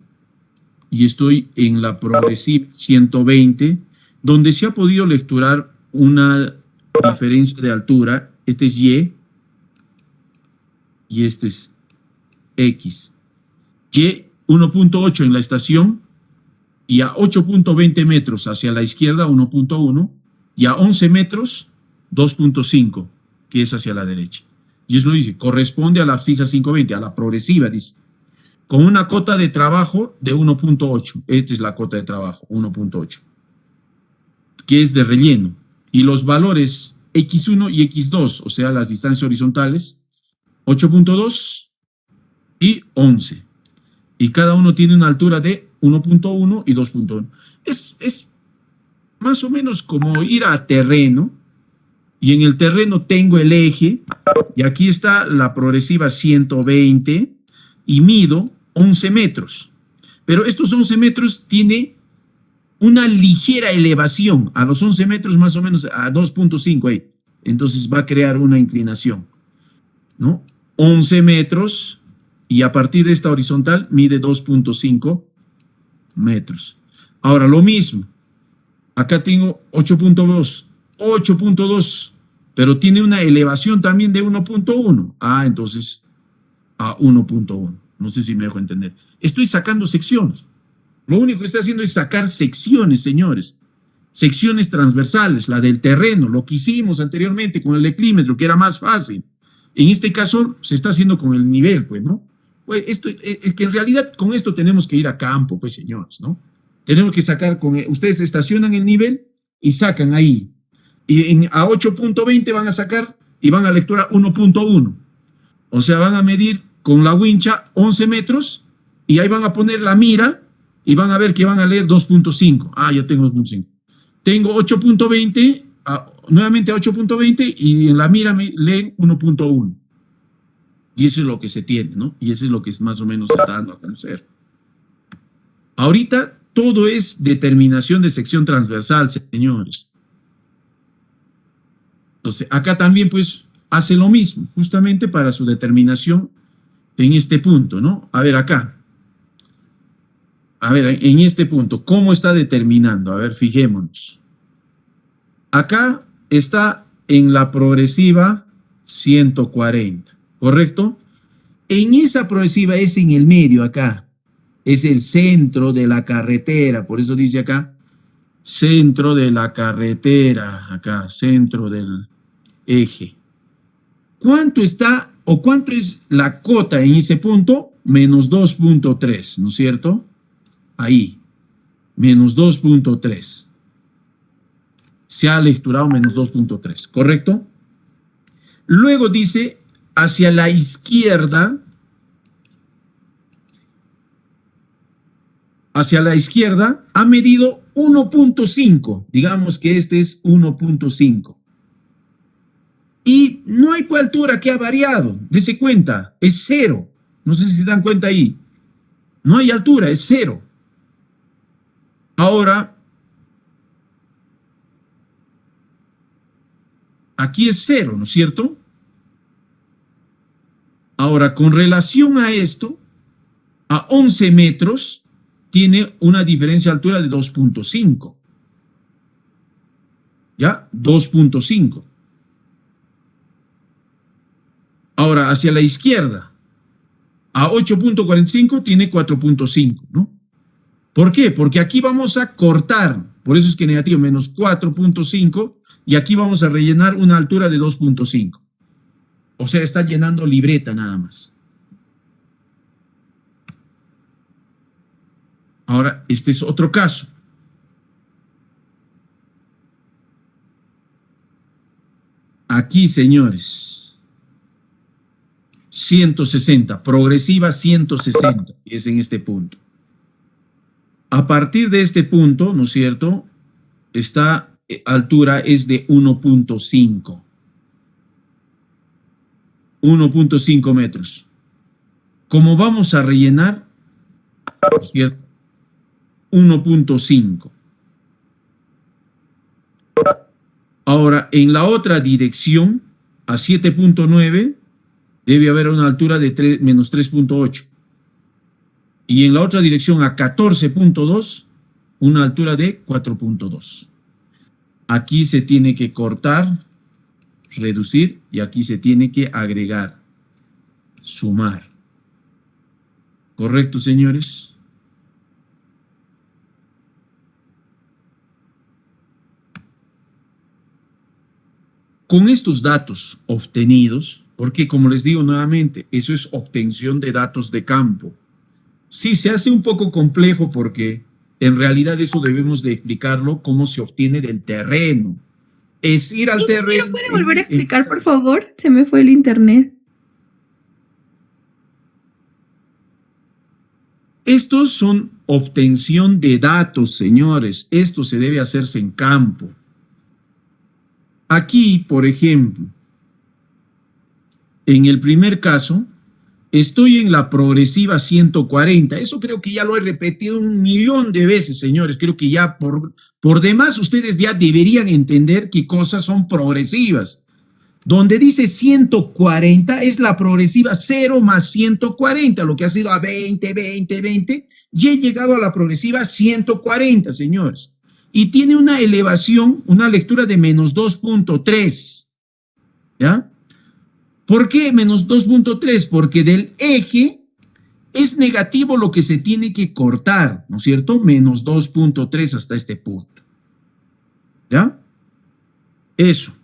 y estoy en la progresiva 120, donde se ha podido lecturar una diferencia de altura. Este es Y y este es X. Y 1.8 en la estación y a 8.20 metros hacia la izquierda 1.1 y a 11 metros 2.5, que es hacia la derecha. Y eso lo dice, corresponde a la abscisa 520, a la progresiva, dice, con una cota de trabajo de 1.8. Esta es la cota de trabajo, 1.8. Que es de relleno, y los valores X1 y X2, o sea, las distancias horizontales, 8.2 y 11. Y cada uno tiene una altura de 1.1 y 2.1. Es más o menos como ir a terreno, y en el terreno tengo el eje, y aquí está la progresiva 120, y mido 11 metros. Pero estos 11 metros tiene una ligera elevación, a los 11 metros más o menos a 2.5 ahí. Entonces va a crear una inclinación, ¿no? 11 metros y a partir de esta horizontal mide 2.5 metros. Ahora lo mismo, acá tengo 8.2, pero tiene una elevación también de 1.1. Ah, entonces a 1.1. No sé si me dejo entender. Estoy sacando secciones. Lo único que estoy haciendo es sacar secciones, señores. Secciones transversales, la del terreno, lo que hicimos anteriormente con el eclímetro, que era más fácil. En este caso se está haciendo con el nivel, pues, ¿no? Pues esto, es que en realidad con esto tenemos que ir a campo, pues, señores, ¿no? Tenemos que sacar, ustedes estacionan el nivel y sacan ahí. Y a 8.20 van a sacar y van a lectura 1.1. O sea, van a medir con la wincha 11 metros y ahí van a poner la mira y van a ver que van a leer 2.5. Ah, ya tengo 2.5. tengo 8.20, nuevamente a 8.20 y en la mira me leen 1.1. Y eso es lo que se tiene, ¿no? Y eso es lo que más o menos se está dando a conocer. Ahorita todo es determinación de sección transversal, señores. Entonces, acá también pues hace lo mismo, justamente para su determinación en este punto, ¿no? A ver, acá. A ver, en este punto, ¿cómo está determinando? A ver, fijémonos. Acá está en la progresiva 140, ¿correcto? En esa progresiva es en el medio acá. Es el centro de la carretera, por eso dice acá, centro de la carretera, acá, centro del eje. ¿Cuánto está o cuánto es la cota en ese punto? Menos 2.3, ¿no es cierto? Ahí, menos 2.3. Se ha lecturado menos 2.3, ¿correcto? Luego dice, hacia la izquierda, ha medido 1.5. Digamos que este es 1.5. Y no hay altura que ha variado. Dese cuenta, es 0. No sé si se dan cuenta ahí. No hay altura, es 0. Ahora, aquí es 0, ¿no es cierto? Ahora, con relación a esto, a 11 metros, tiene una diferencia de altura de 2.5. ¿Ya? 2.5. Ahora, hacia la izquierda, a 8.45 tiene 4.5, ¿no? ¿Por qué? Porque aquí vamos a cortar, por eso es que negativo, menos 4.5, y aquí vamos a rellenar una altura de 2.5. O sea, está llenando libreta nada más. Ahora, este es otro caso. Aquí, señores, 160, progresiva 160, es en este punto. A partir de este punto, ¿no es cierto? Esta altura es de 1.5. 1.5 metros. ¿Cómo vamos a rellenar? ¿No es cierto? 1.5. Ahora, en la otra dirección, a 7.9, debe haber una altura de menos 3.8. Y en la otra dirección, a 14.2, una altura de 4.2. Aquí se tiene que cortar, reducir, y aquí se tiene que agregar, sumar. ¿Correcto, señores? Con estos datos obtenidos, porque como les digo nuevamente, eso es obtención de datos de campo. Sí, se hace un poco complejo porque en realidad eso debemos de explicarlo cómo se obtiene del terreno. Es ir al terreno. ¿Puede volver a explicar, por favor? Se me fue el internet. Estos son obtención de datos, señores. Esto se debe hacerse en campo. Aquí, por ejemplo, en el primer caso, estoy en la progresiva 140. Eso creo que ya lo he repetido 1.000.000 de veces, señores. Creo que ya por demás ustedes ya deberían entender qué cosas son progresivas. Donde dice 140 es la progresiva 0 más 140, lo que ha sido a 20, 20, 20, y he llegado a la progresiva 140, señores. Y tiene una elevación, una lectura de menos 2.3. ¿Ya? ¿Por qué menos 2.3? Porque del eje es negativo lo que se tiene que cortar, ¿no es cierto? Menos 2.3 hasta este punto. ¿Ya? Eso.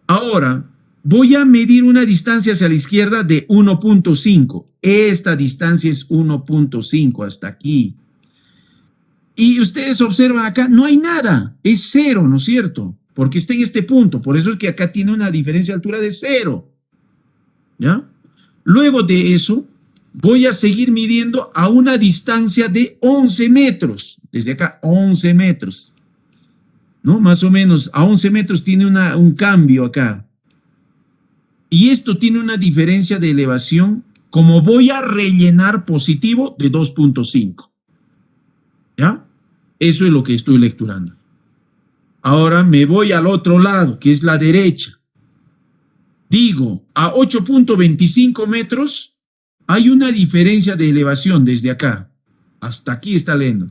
Ahora, voy a medir una distancia hacia la izquierda de 1.5. Esta distancia es 1.5 hasta aquí. Y ustedes observan acá, no hay nada, es 0, ¿no es cierto? Porque está en este punto, por eso es que acá tiene una diferencia de altura de 0. ¿Ya? Luego de eso, voy a seguir midiendo a una distancia de 11 metros. Desde acá, 11 metros. ¿no? Más o menos a 11 metros tiene un cambio acá. Y esto tiene una diferencia de elevación, como voy a rellenar positivo, de 2.5. ¿Ya? Eso es lo que estoy lecturando. Ahora me voy al otro lado, que es la derecha. Digo, a 8.25 metros hay una diferencia de elevación desde acá. Hasta aquí está leyendo.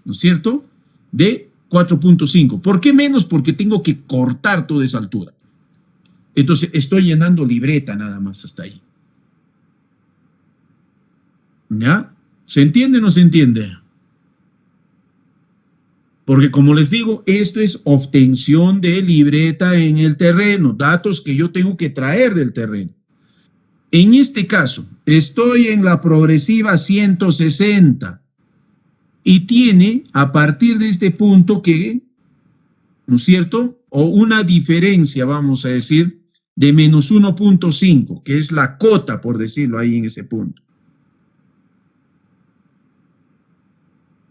¿No es cierto? De 4.5. ¿Por qué menos? Porque tengo que cortar toda esa altura. Entonces estoy llenando libreta nada más hasta ahí. ¿Ya? ¿Se entiende o no se entiende? Porque como les digo, esto es obtención de libreta en el terreno, datos que yo tengo que traer del terreno. En este caso, estoy en la progresiva 160 y tiene a partir de este punto que, ¿no es cierto? O una diferencia, vamos a decir, de menos 1.5, que es la cota, por decirlo ahí en ese punto.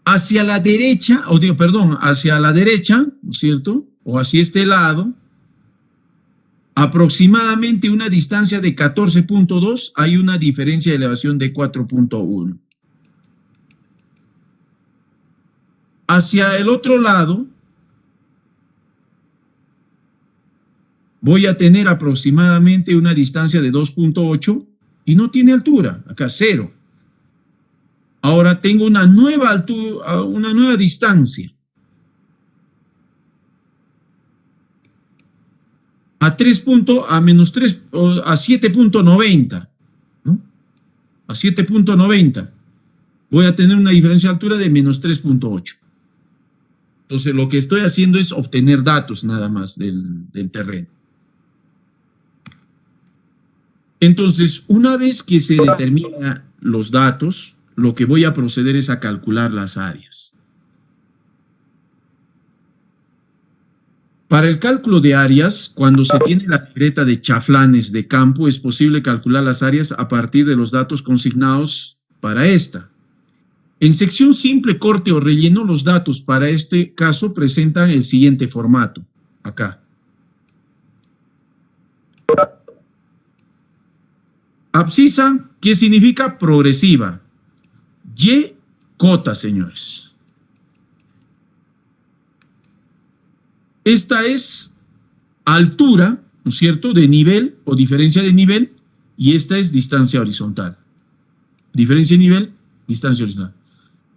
Hacia la derecha, hacia la derecha, ¿no es cierto? O hacia este lado, aproximadamente una distancia de 14.2, hay una diferencia de elevación de 4.1. Hacia el otro lado, voy a tener aproximadamente una distancia de 2.8 y no tiene altura, acá 0. Ahora tengo una nueva altura, una nueva distancia. A menos 3, a 7.90, ¿no? A 7.90 voy a tener una diferencia de altura de menos 3.8. Entonces lo que estoy haciendo es obtener datos nada más del terreno. Entonces, una vez que se determinan los datos, lo que voy a proceder es a calcular las áreas. Para el cálculo de áreas, cuando se tiene la libreta de chaflanes de campo, es posible calcular las áreas a partir de los datos consignados para esta. En sección simple, corte o relleno, los datos para este caso presentan el siguiente formato. Acá. Abscisa, ¿qué significa? Progresiva. Y cota, señores. Esta es altura, ¿no es cierto?, de nivel o diferencia de nivel, y esta es distancia horizontal. Diferencia de nivel, distancia horizontal.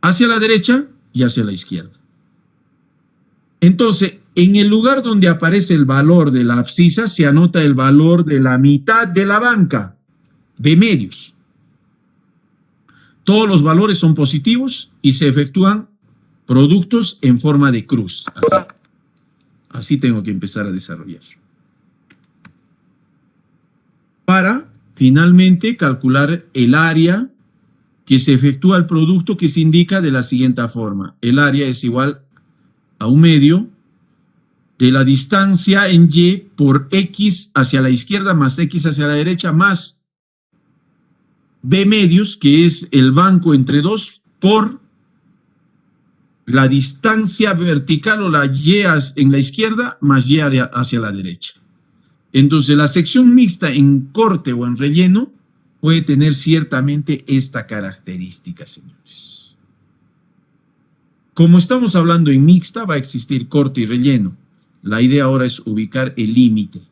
Hacia la derecha y hacia la izquierda. Entonces, en el lugar donde aparece el valor de la abscisa, se anota el valor de la mitad de la banca, B medios. Todos los valores son positivos y se efectúan productos en forma de cruz. Así tengo que empezar a desarrollar. Para, finalmente, calcular el área que se efectúa el producto, que se indica de la siguiente forma. El área es igual a un medio de la distancia en Y por X hacia la izquierda más X hacia la derecha más B medios, que es el banco entre 2, por la distancia vertical o la Y en la izquierda más Y hacia la derecha. Entonces, la sección mixta en corte o en relleno puede tener ciertamente esta característica, señores. Como estamos hablando en mixta, va a existir corte y relleno. La idea ahora es ubicar el límite.